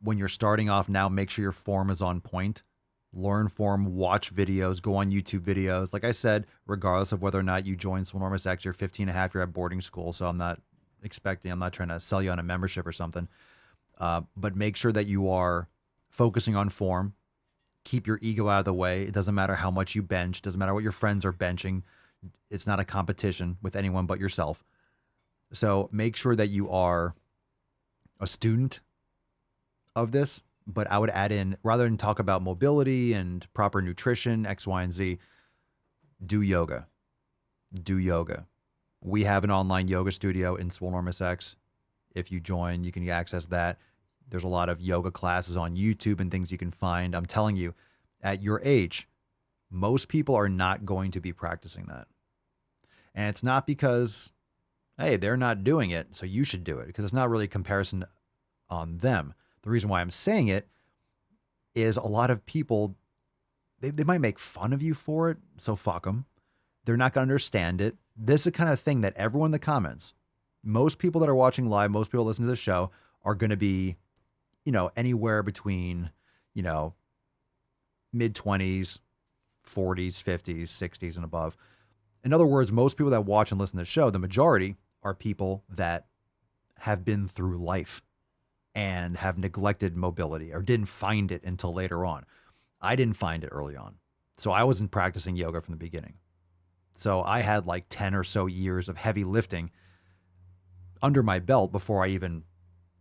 when you're starting off now, make sure your form is on point. Learn form, watch videos, go on YouTube videos. Like I said, regardless of whether or not you join Swolenormous X, you're 15 and a half, you're at boarding school. So I'm not trying to sell you on a membership or something. But make sure that you are focusing on form. Keep your ego out of the way. It doesn't matter how much you bench. It doesn't matter what your friends are benching. It's not a competition with anyone but yourself. So make sure that you are a student of this, but I would add in, rather than talk about mobility and proper nutrition, X, Y, and Z, do yoga. Do yoga. We have an online yoga studio in Swolenormous X. If you join, you can access that. There's a lot of yoga classes on YouTube and things you can find. I'm telling you, at your age, most people are not going to be practicing that. And it's not because, hey, they're not doing it, so you should do it, because it's not really a comparison on them. The reason why I'm saying it is a lot of people, they might make fun of you for it, so fuck them. They're not going to understand it. This is the kind of thing that everyone in the comments, most people that are watching live, most people listening to the show are going to be, anywhere between, mid-20s, 40s, 50s, 60s, and above. In other words, most people that watch and listen to the show, the majority are people that have been through life and have neglected mobility or didn't find it until later on. I didn't find it early on. So I wasn't practicing yoga from the beginning. So I had like 10 or so years of heavy lifting under my belt before I even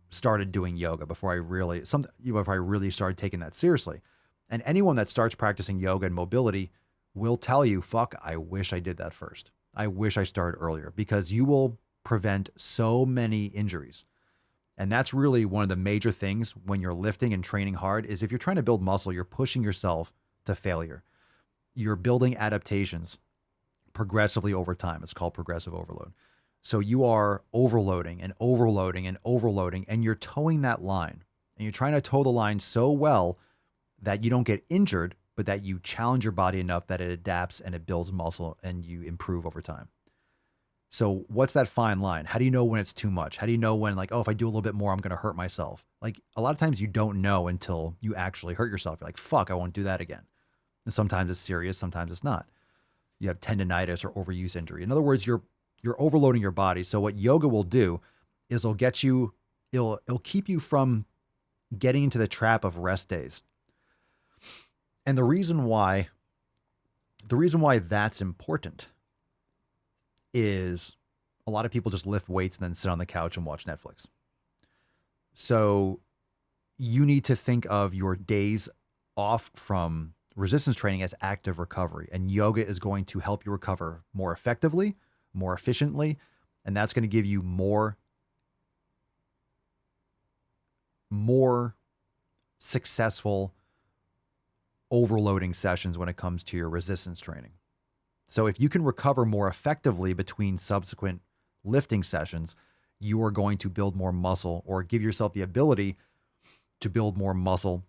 started doing yoga, before I really started taking that seriously. And anyone that starts practicing yoga and mobility will tell you, fuck, I wish I did that first. I wish I started earlier, because you will prevent so many injuries. And that's really one of the major things when you're lifting and training hard is if you're trying to build muscle, you're pushing yourself to failure. You're building adaptations progressively over time. It's called progressive overload. So you are overloading and overloading and overloading, and you're towing that line. And you're trying to toe the line so well that you don't get injured, but that you challenge your body enough that it adapts and it builds muscle and you improve over time. So what's that fine line? How do you know when it's too much? How do you know when, like, oh, if I do a little bit more, I'm going to hurt myself? Like, a lot of times you don't know until you actually hurt yourself. You're like, fuck, I won't do that again. And sometimes it's serious, sometimes it's not. You have tendonitis or overuse injury. In other words, you're overloading your body. So what yoga will do is it'll keep you from getting into the trap of rest days. And the reason why that's important is a lot of people just lift weights and then sit on the couch and watch Netflix. So you need to think of your days off from resistance training as active recovery, and yoga is going to help you recover more effectively, more efficiently, and that's going to give you more successful overloading sessions when it comes to your resistance training. So if you can recover more effectively between subsequent lifting sessions, you are going to build more muscle, or give yourself the ability to build more muscle.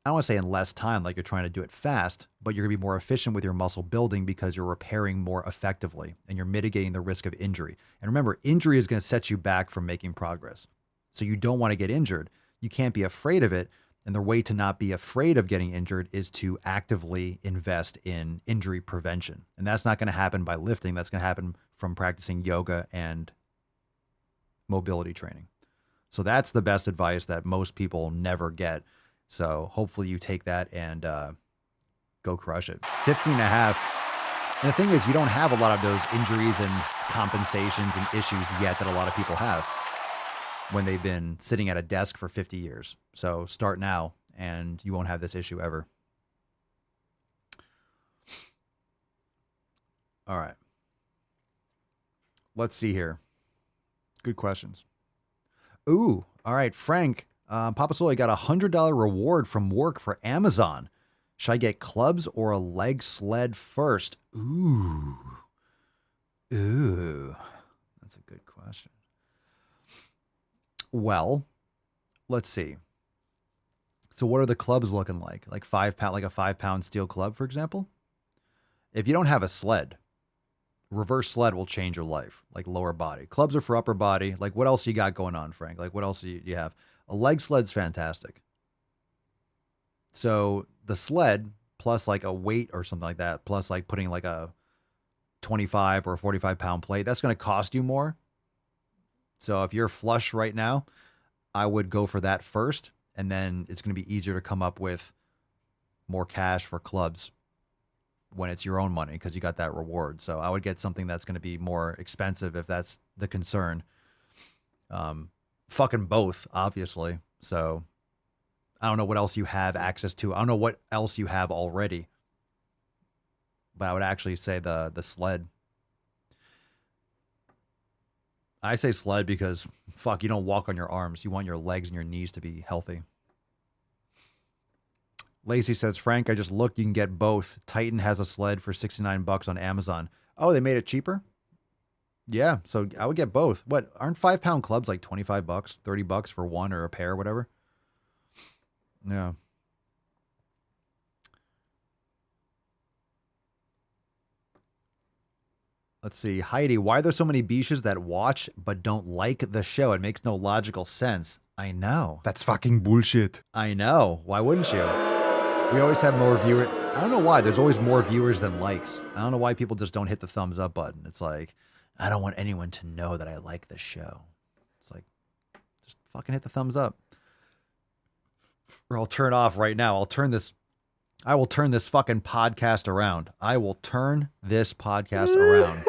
I don't want to say in less time, like you're trying to do it fast, but you're going to be more efficient with your muscle building because you're repairing more effectively and you're mitigating the risk of injury. And remember, injury is going to set you back from making progress. So you don't want to get injured. You can't be afraid of it. And the way to not be afraid of getting injured is to actively invest in injury prevention. And that's not going to happen by lifting. That's going to happen from practicing yoga and mobility training. So that's the best advice that most people never get. So hopefully you take that and go crush it. 15 and a half. And the thing is, you don't have a lot of those injuries and compensations and issues yet that a lot of people have when they've been sitting at a desk for 50 years. So start now and you won't have this issue ever. All right. Let's see here. Good questions. Ooh, all right, Frank. Papa Swole got $100 reward from work for Amazon. Should I get clubs or a leg sled first? Ooh. That's a good question. Well, let's see. So what are the clubs looking like? Like 5 pound, like a 5 pound steel club, for example? If you don't have a sled, reverse sled will change your life, like lower body. Clubs are for upper body. Like what else you got going on, Frank? Like what else do you have? A leg sled's fantastic. So the sled plus like a weight or something like that, plus like putting like a 25 or a 45 pound plate, that's going to cost you more. So if you're flush right now, I would go for that first. And then it's going to be easier to come up with more cash for clubs when it's your own money, because you got that reward. So I would get something that's going to be more expensive if that's the concern. Fucking both, obviously. So I don't know what else you have access to. I don't know what else you have already. But I would actually say the sled. I say sled because, fuck, you don't walk on your arms. You want your legs and your knees to be healthy. Lacey says, Frank, I just looked. You can get both. Titan has a sled for $69 on Amazon. Oh, they made it cheaper? Yeah, so I would get both. What, aren't 5-pound clubs like $25, $30 for one or a pair, whatever? Yeah. Let's see. Heidi, why are there so many biches that watch but don't like the show? It makes no logical sense. I know. That's fucking bullshit. I know. Why wouldn't you? We always have more viewers. I don't know why. There's always more viewers than likes. I don't know why people just don't hit the thumbs up button. It's like, I don't want anyone to know that I like the show. It's like, just fucking hit the thumbs up. Or I'll turn off right now. I will turn this fucking podcast around. I will turn this podcast around.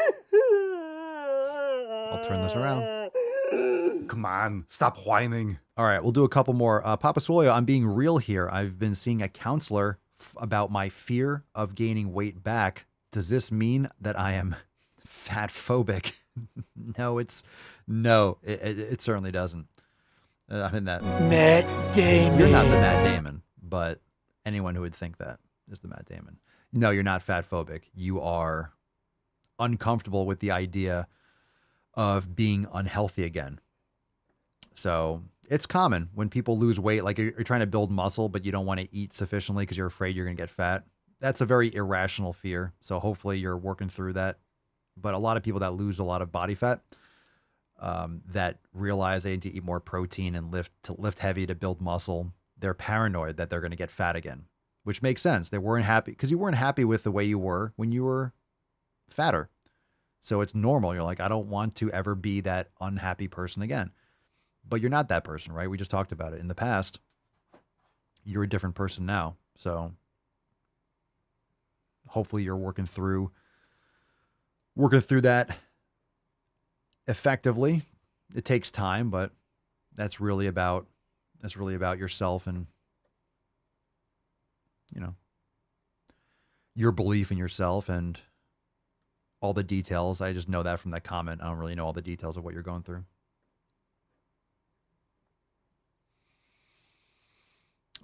I'll turn this around. Come on, stop whining. All right, we'll do a couple more. Papa Swolio, I'm being real here. I've been seeing a counselor about my fear of gaining weight back. Does this mean that I am fat phobic? No, it certainly doesn't. I'm in that. Matt Damon. You're not the Matt Damon, but anyone who would think that is the Matt Damon. No, you're not fat phobic. You are uncomfortable with the idea of being unhealthy again. So it's common when people lose weight, like you're trying to build muscle, but you don't want to eat sufficiently because you're afraid you're going to get fat. That's a very irrational fear. So hopefully you're working through that. But a lot of people that lose a lot of body fat, that realize they need to eat more protein and lift heavy to build muscle, they're paranoid that they're going to get fat again, which makes sense. They weren't happy because you weren't happy with the way you were when you were fatter. So it's normal. You're like, I don't want to ever be that unhappy person again. But you're not that person, right? We just talked about it. In the past, you're a different person now. So hopefully you're working through that effectively. It takes time, but that's really about yourself and, you know, your belief in yourself and all the details. I just know that from that comment. I don't really know all the details of what you're going through.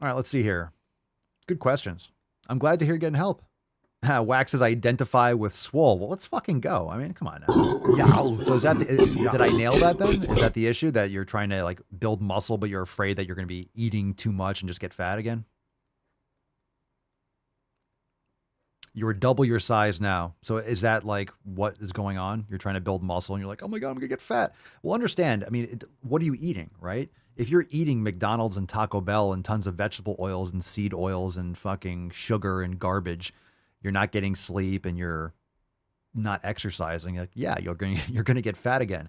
All right, let's see here. Good questions. I'm glad to hear you're getting help. Wax says identify with Swole. Well, let's fucking go. I mean, come on now. Yeah. So did I nail that then? Is that the issue, that you're trying to like build muscle, but you're afraid that you're going to be eating too much and just get fat again? You're double your size now. So is that like what is going on? You're trying to build muscle and you're like, oh my God, I'm going to get fat. Well, understand. I mean, what are you eating, right? If you're eating McDonald's and Taco Bell and tons of vegetable oils and seed oils and fucking sugar and garbage, you're not getting sleep and you're not exercising, like, yeah, you're going to get fat again.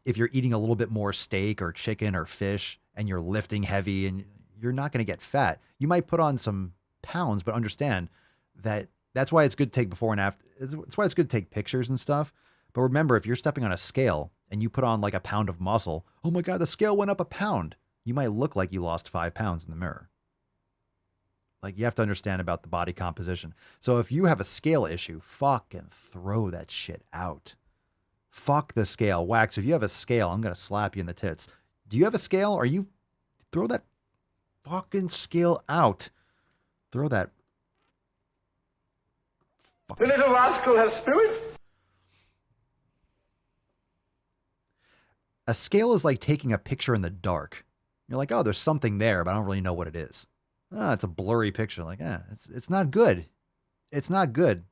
If you're eating a little bit more steak or chicken or fish and you're lifting heavy, and you're not going to get fat. You might put on some pounds, but understand that that's why it's good to take before and after. It's why it's good to take pictures and stuff. But remember, if you're stepping on a scale and you put on like a pound of muscle, oh my God, the scale went up a pound. You might look like you lost 5 pounds in the mirror. Like, you have to understand about the body composition. So if you have a scale issue, fucking throw that shit out. Fuck the scale. Wax, if you have a scale, I'm going to slap you in the tits. Do you have a scale? Throw that fucking scale out. Throw that. The little rascal has spirit. A scale is like taking a picture in the dark. You're like, oh, there's something there, but I don't really know what it is. It's a blurry picture. Like, it's not good. It's not good.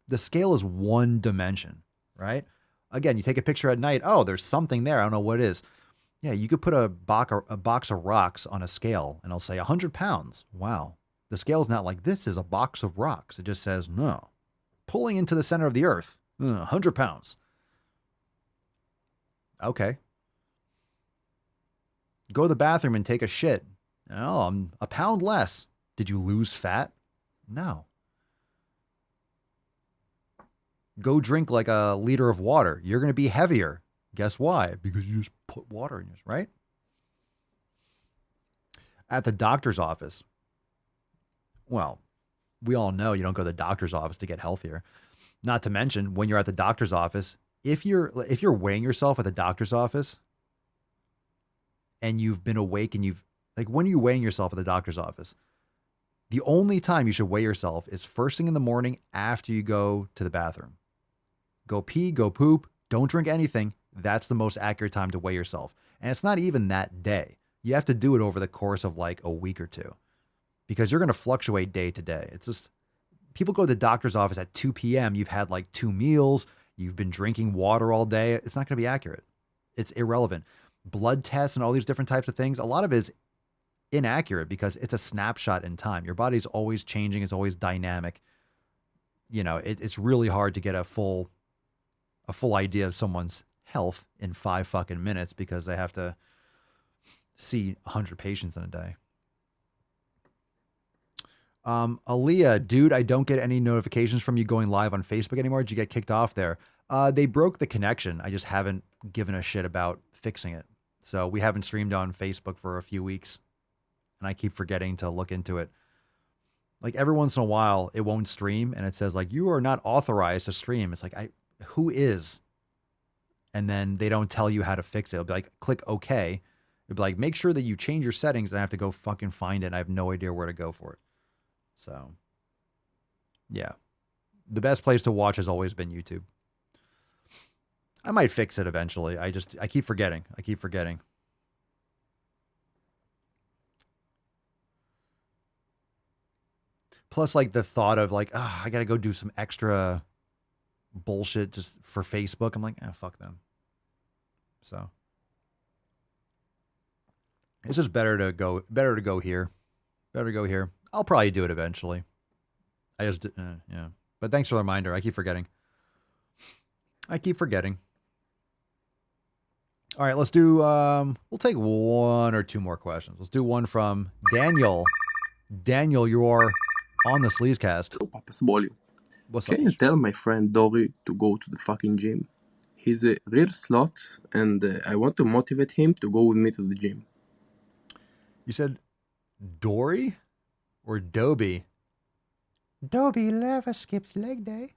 The scale is one dimension, right? Again, you take a picture at night. Oh, there's something there. I don't know what it is. Yeah, you could put a box of rocks on a scale and it'll say 100 pounds. Wow. The scale's not like, this is a box of rocks. It just says, no. Pulling into the center of the earth. 100 pounds. Okay. Go to the bathroom and take a shit. Oh, I'm a pound less. Did you lose fat? No. Go drink like a liter of water. You're going to be heavier. Guess why? Because you just put water in yours, right? At the doctor's office. Well, we all know you don't go to the doctor's office to get healthier. Not to mention, when you're at the doctor's office, if you're weighing yourself at the doctor's office and you've been awake and when are you weighing yourself at the doctor's office? The only time you should weigh yourself is first thing in the morning after you go to the bathroom. Go pee, go poop, Don't drink anything. That's the most accurate time to weigh yourself. And it's not even that day. You have to do it over the course of like a week or two because you're going to fluctuate day to day. It's just people go to the doctor's office at 2 p.m. You've had like 2 meals. You've been drinking water all day. It's not going to be accurate. It's irrelevant. Blood tests and all these different types of things, a lot of it is inaccurate because it's a snapshot in time. Your body's always changing. It's always dynamic. You know, it's really hard to get a full idea of someone's health in 5 fucking minutes because they have to see 100 patients in a day. Aaliyah, dude, I don't get any notifications from you going live on Facebook anymore. Did you get kicked off there? They broke the connection. I just haven't given a shit about fixing it. So we haven't streamed on Facebook for a few weeks. And I keep forgetting to look into it. Like every once in a while, it won't stream. And it says like, you are not authorized to stream. It's like, who is? And then they don't tell you how to fix it. It'll be like, click OK. It'll be like, make sure that you change your settings. And I have to go fucking find it. And I have no idea where to go for it. So, yeah. The best place to watch has always been YouTube. I might fix it eventually. I keep forgetting. Plus, like, the thought of, like, I got to go do some extra bullshit just for Facebook. I'm like, fuck them. So, it's just better to go here. Better to go here. I'll probably do it eventually. Yeah. But thanks for the reminder. I keep forgetting. All right, let's do, we'll take 1 or 2 more questions. Let's do one from Daniel. Daniel, you are on the Sleazecast. Hello, Papa Swolio. What's Can you tell my friend Dory to go to the fucking gym? He's a real slut, and I want to motivate him to go with me to the gym. You said Dory or Dobie? Dobie never skips leg day.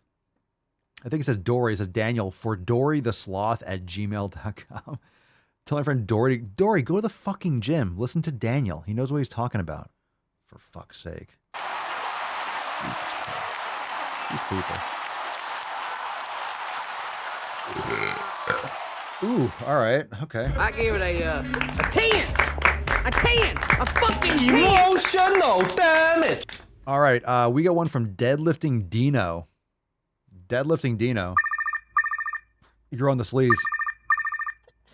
I think it says Dory. It says Daniel for Dory the Sloth at gmail.com. Tell my friend Dory, go to the fucking gym. Listen to Daniel. He knows what he's talking about. For fuck's sake. Jesus Christ. These people. Ooh, all right. Okay. I gave it a 10. A 10. A fucking 10. Emotional damage. All right. We got one from Deadlifting Dino. You're on the Sleaze.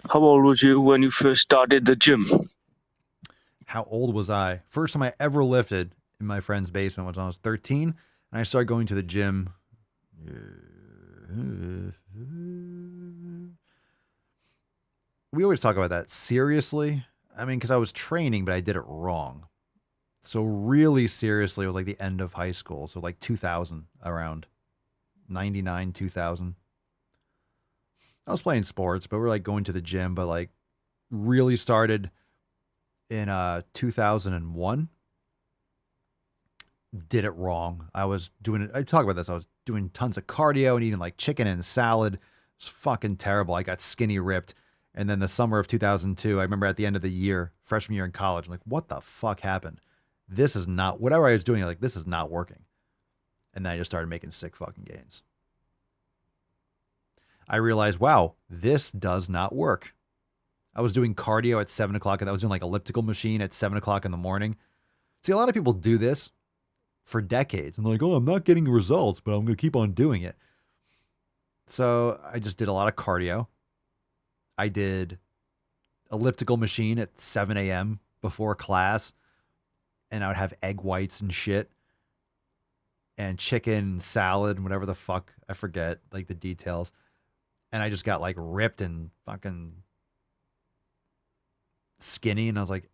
How old was you when you first started the gym? How old was I? First time I ever lifted in my friend's basement was when I was 13. And I started going to the gym. We always talk about that. Seriously? I mean, because I was training, but I did it wrong. So really seriously, it was like the end of high school. So like 2000 around. 99, 2000. I was playing sports, but we're like going to the gym, but like really started in 2001. Did it wrong. I was doing it. I talk about this. I was doing tons of cardio and eating like chicken and salad. It's fucking terrible. I got skinny ripped. And then the summer of 2002, I remember at the end of the year, freshman year in college, I'm like, what the fuck happened? This is not, whatever I was doing, like, this is not working. And then I just started making sick fucking gains. I realized, wow, this does not work. I was doing cardio at 7 o'clock, and I was doing like elliptical machine at 7 o'clock in the morning. See, a lot of people do this for decades, and they're like, oh, I'm not getting results, but I'm going to keep on doing it. So I just did a lot of cardio. I did elliptical machine at 7 a.m. before class, and I would have egg whites and shit. And chicken and salad and whatever the fuck, I forget like the details. And I just got like ripped and fucking skinny. And I was like,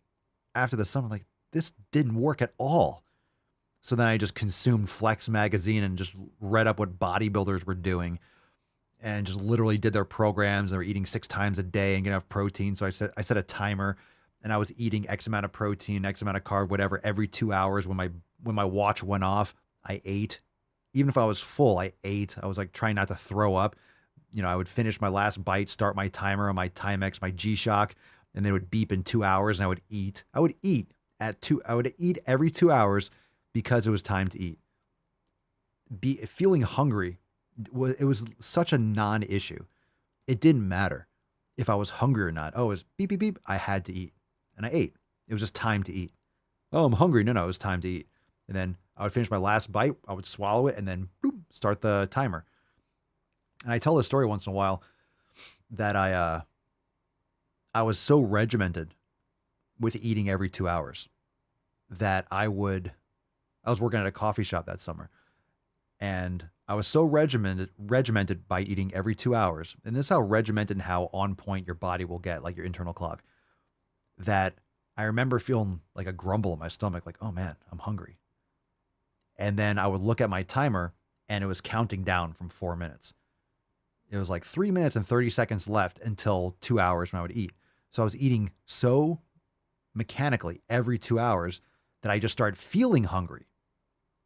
after the summer, like this didn't work at all. So then I just consumed Flex magazine and just read up what bodybuilders were doing and just literally did their programs. They were eating 6 times a day and getting enough protein. So I set a timer and I was eating X amount of protein, X amount of carb, whatever, every 2 hours. When my watch went off, I ate. Even if I was full, I ate. I was like trying not to throw up. You know, I would finish my last bite, start my timer on my Timex, my G-Shock, and they would beep in 2 hours and I would eat. I would eat every 2 hours because it was time to eat. Feeling hungry, it was such a non-issue. It didn't matter if I was hungry or not. Oh, it was beep, beep, beep. I had to eat. And I ate. It was just time to eat. Oh, I'm hungry. No, it was time to eat. And then I would finish my last bite. I would swallow it and then boop, start the timer. And I tell this story once in a while that I was so regimented with eating every 2 hours that I was working at a coffee shop that summer. And I was so regimented by eating every 2 hours. And this is how regimented and how on point your body will get, like your internal clock, that I remember feeling like a grumble in my stomach, like, oh man, I'm hungry. And then I would look at my timer and it was counting down from 4 minutes. It was like 3 minutes and 30 seconds left until 2 hours when I would eat. So I was eating so mechanically every 2 hours that I just started feeling hungry.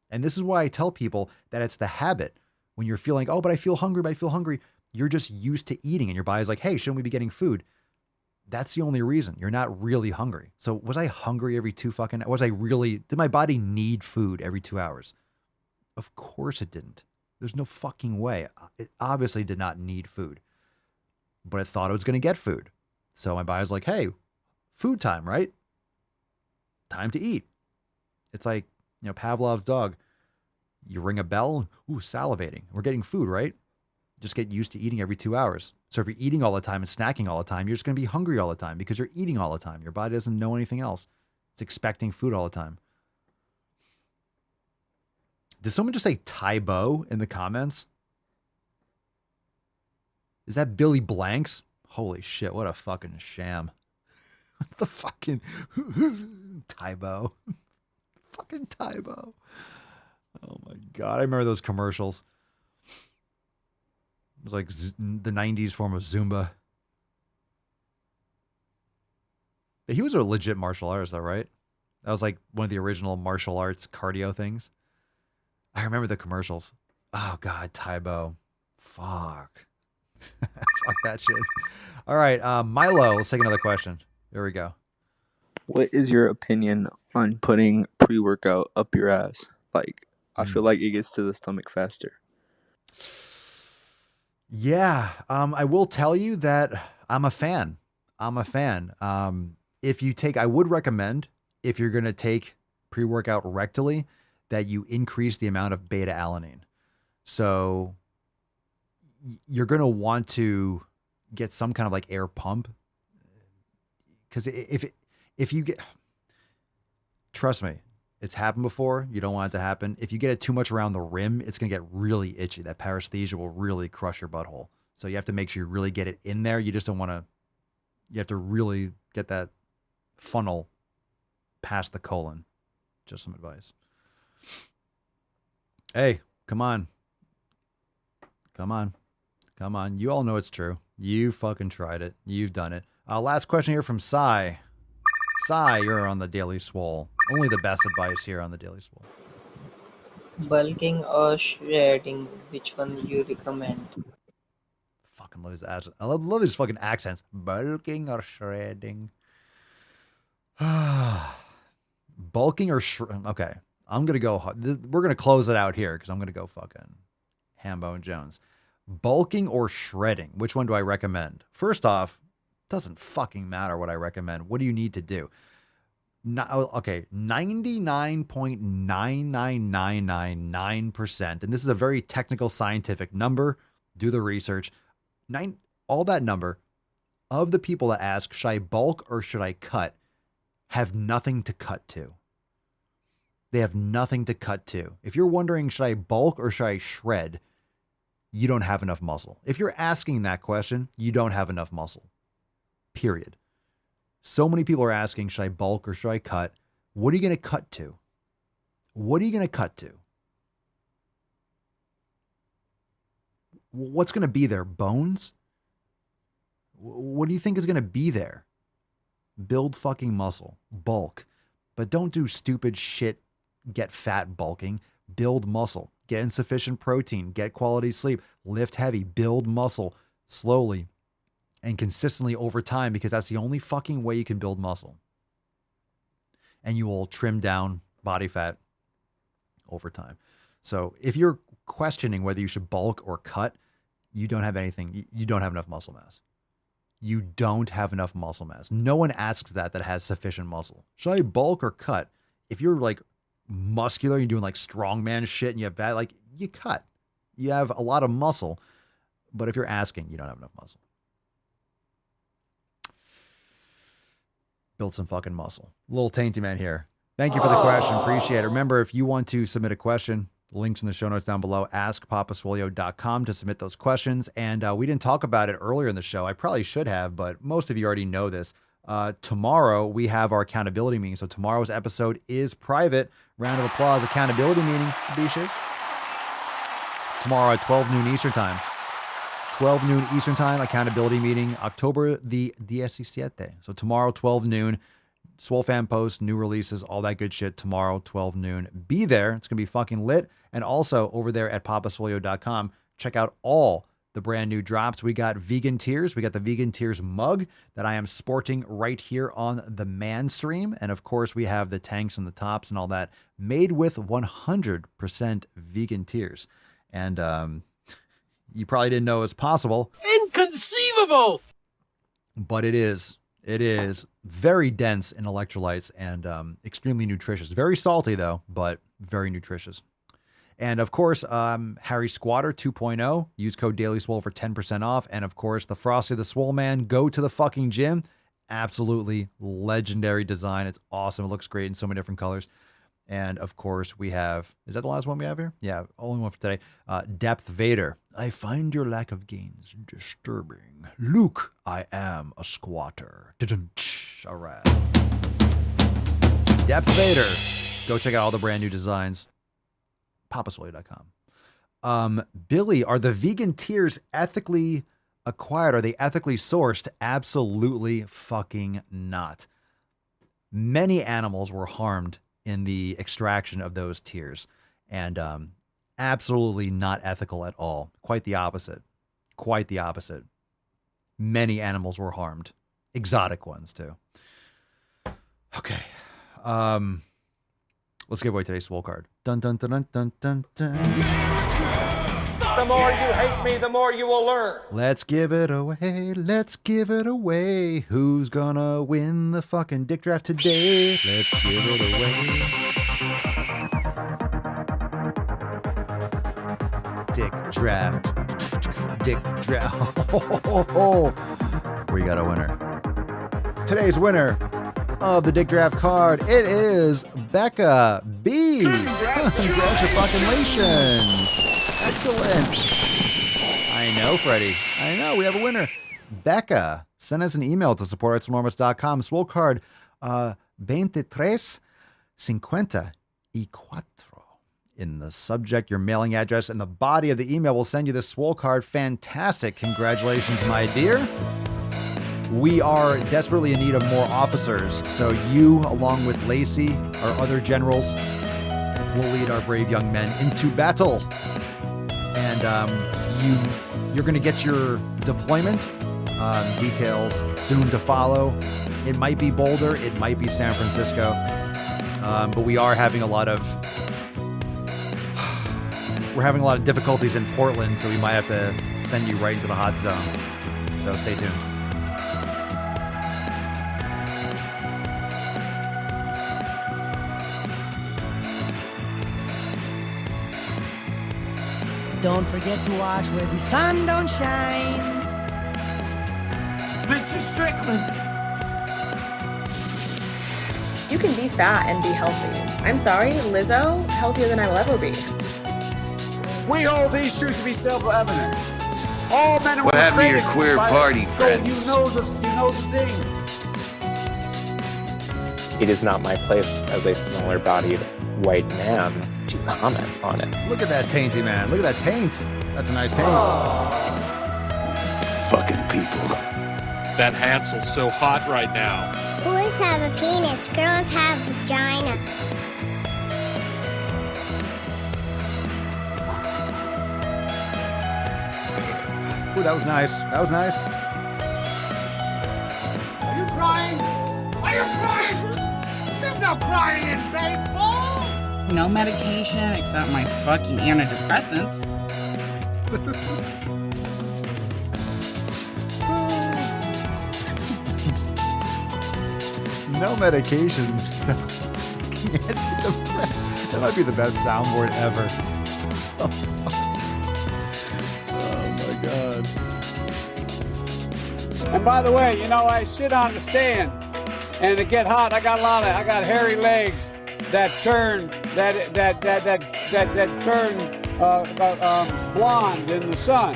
And this is why I tell people that it's the habit. When you're feeling, oh, but I feel hungry, you're just used to eating and your body's like, hey, shouldn't we be getting food? That's the only reason. You're not really hungry. So was I hungry every did my body need food every 2 hours? Of course it didn't. There's no fucking way. It obviously did not need food, but it thought it was going to get food. So my body's like, hey, food time, right? Time to eat. It's like, Pavlov's dog. You ring a bell, ooh, salivating. We're getting food, right? Just get used to eating every 2 hours. So if you're eating all the time and snacking all the time, you're just going to be hungry all the time because you're eating all the time. Your body doesn't know anything else. It's expecting food all the time. Did someone just say Tybo in the comments? Is that Billy Blanks? Holy shit, what a fucking sham. What the fucking Tybo. Fucking Tybo. Oh my God. I remember those commercials. It was like the 90s form of Zumba. But he was a legit martial artist though, right? That was like one of the original martial arts cardio things. I remember the commercials. Oh God, Tybo. Fuck. Fuck that shit. All right, Milo, let's take another question. There we go. What is your opinion on putting pre-workout up your ass? Like, I feel like it gets to the stomach faster. Yeah, I will tell you that I'm a fan. I would recommend, if you're going to take pre-workout rectally, that you increase the amount of beta alanine. So you're going to want to get some kind of like air pump. Because if you get, trust me, it's happened before. You don't want it to happen. If you get it too much around the rim, it's going to get really itchy. That paresthesia will really crush your butthole. So you have to make sure you really get it in there. You just don't want to, you have to really get that funnel past the colon. Just some advice. Hey, come on. You all know it's true. You fucking tried it. You've done it. Last question here from Sai. Sai, you're on the Daily Swole. Only the best advice here on the Daily Swole. Bulking or shredding, which one you recommend? Fucking love his accent. I love his fucking accents. Bulking or shredding? Bulking or okay. I'm going to go. We're going to close it out here because I'm going to go fucking Hambo and Jones. Bulking or shredding? Which one do I recommend? First off, doesn't fucking matter what I recommend. What do you need to do? Okay, 99.99999%, and this is a very technical scientific number. Do the research. All that number of the people that ask, should I bulk or should I cut, have nothing to cut to. They have nothing to cut to. If you're wondering, should I bulk or should I shred, you don't have enough muscle. If you're asking that question, you don't have enough muscle. Period. So many people are asking, should I bulk or should I cut? What are you going to cut to? What are you going to cut to? What's going to be there? Bones? What do you think is going to be there? Build fucking muscle. Bulk. But don't do stupid shit, get fat bulking. Build muscle. Get insufficient protein. Get quality sleep. Lift heavy. Build muscle slowly and consistently over time, because that's the only fucking way you can build muscle. And you will trim down body fat over time. So if you're questioning whether you should bulk or cut, you don't have anything. You don't have enough muscle mass. You don't have enough muscle mass. No one asks that has sufficient muscle. Should I bulk or cut? If you're like muscular, you're doing like strongman shit and you have bad, like you cut. You have a lot of muscle. But if you're asking, you don't have enough muscle. Build some fucking muscle. Little tainty man here. Thank you for the question. Appreciate it. Remember, if you want to submit a question, links in the show notes down below. AskPapaSwolio.com to submit those questions. And we didn't talk about it earlier in the show. I probably should have, but most of you already know this. Tomorrow, we have our accountability meeting. So tomorrow's episode is private. Round of applause. Accountability meeting. Beaches. Tomorrow at 12 noon Eastern time. 12 noon Eastern time, accountability meeting, October the 17. So tomorrow, 12 noon, Swole fan post, new releases, all that good shit. Tomorrow, 12 noon. Be there. It's going to be fucking lit. And also over there at papaswolio.com, check out all the brand new drops. We got Vegan Tears. We got the Vegan Tears mug that I am sporting right here on the Man Stream. And of course, we have the tanks and the tops and all that made with 100% vegan tears. And, you probably didn't know it was possible. Inconceivable! But it is. It is very dense in electrolytes and extremely nutritious. Very salty, though, but very nutritious. And, of course, Harry Squatter 2.0. Use code DailySwole for 10% off. And, of course, the Frosty the Swole Man. Go to the fucking gym. Absolutely legendary design. It's awesome. It looks great in so many different colors. And, of course, we have... Is that the last one we have here? Yeah, only one for today. Depth Vader. I find your lack of gains disturbing. Luke, I am a squatter. All right. Depth Vader. Go check out all the brand new designs. papaswolio.com. Billy, are the vegan tears ethically acquired? Are they ethically sourced? Absolutely fucking not. Many animals were harmed in the extraction of those tears, and absolutely not ethical at all. Quite the opposite. Quite the opposite. Many animals were harmed. Exotic ones, too. Okay. Let's give away today's Swole card. Dun, dun, dun, dun, dun, dun, dun. The more you hate me, the more you will learn. Let's give it away. Let's give it away. Who's gonna win the fucking dick draft today? Let's give it away. Dick draft. Dick draft. We got a winner. Today's winner of the dick draft card, it is Becca B. Congratulations. Excellent. I know, Freddie. I know. We have a winner. Becca, send us an email to support@swolenormous.com. Swole card 2354. In the subject, your mailing address, and the body of the email will send you this Swole card. Fantastic. Congratulations, my dear. We are desperately in need of more officers. So you, along with Lacey, our other generals, will lead our brave young men into battle. And you're going to get your deployment details soon to follow. It might be Boulder, it might be San Francisco, but we are having a lot of difficulties in Portland, so we might have to send you right into the hot zone. So stay tuned. Don't forget to watch where the sun don't shine. Mr. Strickland. You can be fat and be healthy. I'm sorry, Lizzo, healthier than I will ever be. We hold these truths to be self-evident. All men and women. What happened to your queer party, friends? You know the thing. It is not my place as a smaller-bodied white man to comment on it. Look at that tainty man. Look at that taint. That's a nice taint. Fucking people. That Hansel's so hot right now. Boys have a penis, girls have a vagina. Ooh, that was nice. That was nice. Are you crying? Are you crying? There's no crying in baseball. No medication except my fucking antidepressants. No medication. Antidepressant. That might be the best soundboard ever. Oh my god. And by the way, you know, I sit on the stand and it get hot. I got hairy legs that turn blonde in the sun.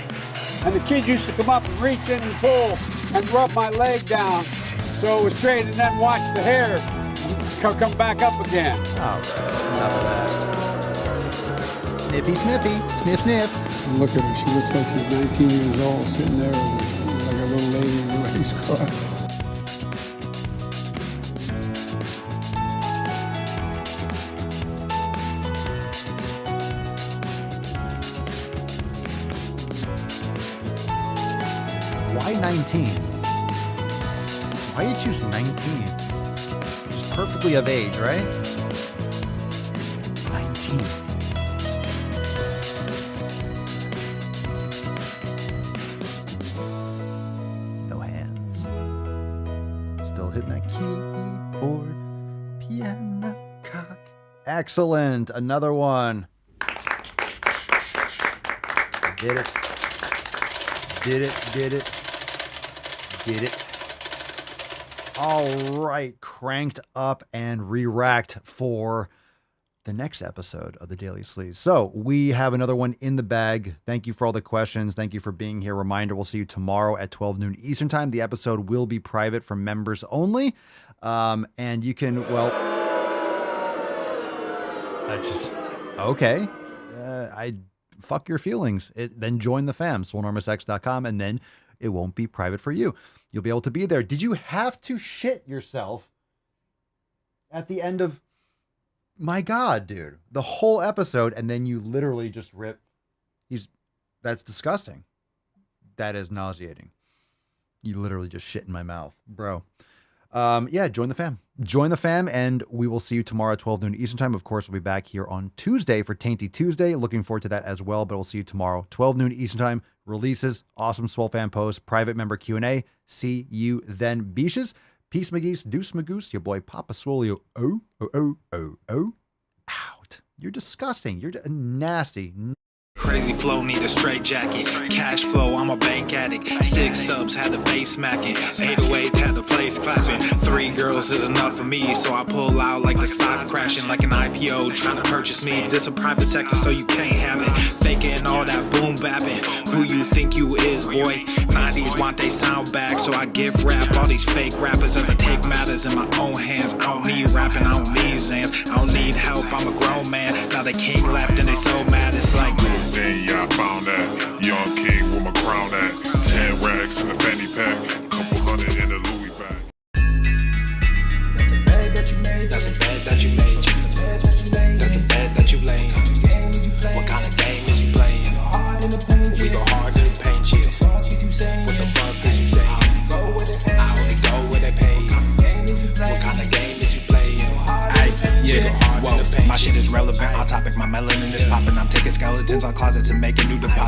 And the kids used to come up and reach in the pool and rub my leg down so it was straight, and then watch the hair come back up again. All right, enough of that. Sniffy, sniffy, sniff, sniff. Look at her. She looks like she's 19 years old, sitting there like a little lady in the race car. Why 19? Why you choose 19? She's perfectly of age, right? 19. No hands. Still hitting that keyboard. Piano cock. Excellent. Another one. Did it. Did it. Did it. Did it. All right, cranked up and re-racked for the next episode of the Daily Sleaze. So we have another one in the bag. Thank you for all the questions. Thank you for being here. Reminder, we'll see you tomorrow at 12 noon Eastern time. The episode will be private for members only. And you can, well, okay. Fuck your feelings. Then join the fam, swolenormousx.com, and then it won't be private for you. You'll be able to be there. Did you have to shit yourself at the end of, my God, dude, the whole episode, and then you literally just rip? That's disgusting. That is nauseating. You literally just shit in my mouth, bro. Yeah, join the fam. Join the fam, and we will see you tomorrow at 12 noon Eastern time. Of course, we'll be back here on Tuesday for Tainty Tuesday. Looking forward to that as well, but we'll see you tomorrow, 12 noon Eastern time. Releases, awesome Swole fan posts, private member Q&A. See you then, beaches. Peace, McGeese, deuce, magoose, your boy Papa Swolio. Out. You're disgusting. You're nasty. Crazy flow, need a straight jacket. Cash flow, I'm a bank addict. 6 subs, had the bass smacking. 808s, had the place clapping. 3 girls is enough for me, so I pull out like the stocks crashing. Like an IPO, trying to purchase me. This a private sector, so you can't have it. Faking all that boom bapping. Who you think you is, boy? 90s want they sound back, so I give rap all these fake rappers as I take matters in my own hands. I don't need rapping, I don't need Zans. I don't need help, I'm a grown man. Now they king left and they so mad, it's like, then yeah, I found that young king with my crown at 10 racks in the fanny pack, couple hundred in the Louis bag. that's a bed that you made. That's a bed that you made. That's a bed that you laid. That's a bed that you laid. What kind of game is you playing? We go hard in the paint, chill. What the fuck is you saying? I only go where they pay. What kind of game is you playing? Yeah, whoa, my shit is relevant, on topic, my melanin is popping. I'm taking skeletons on closets and making new deposits.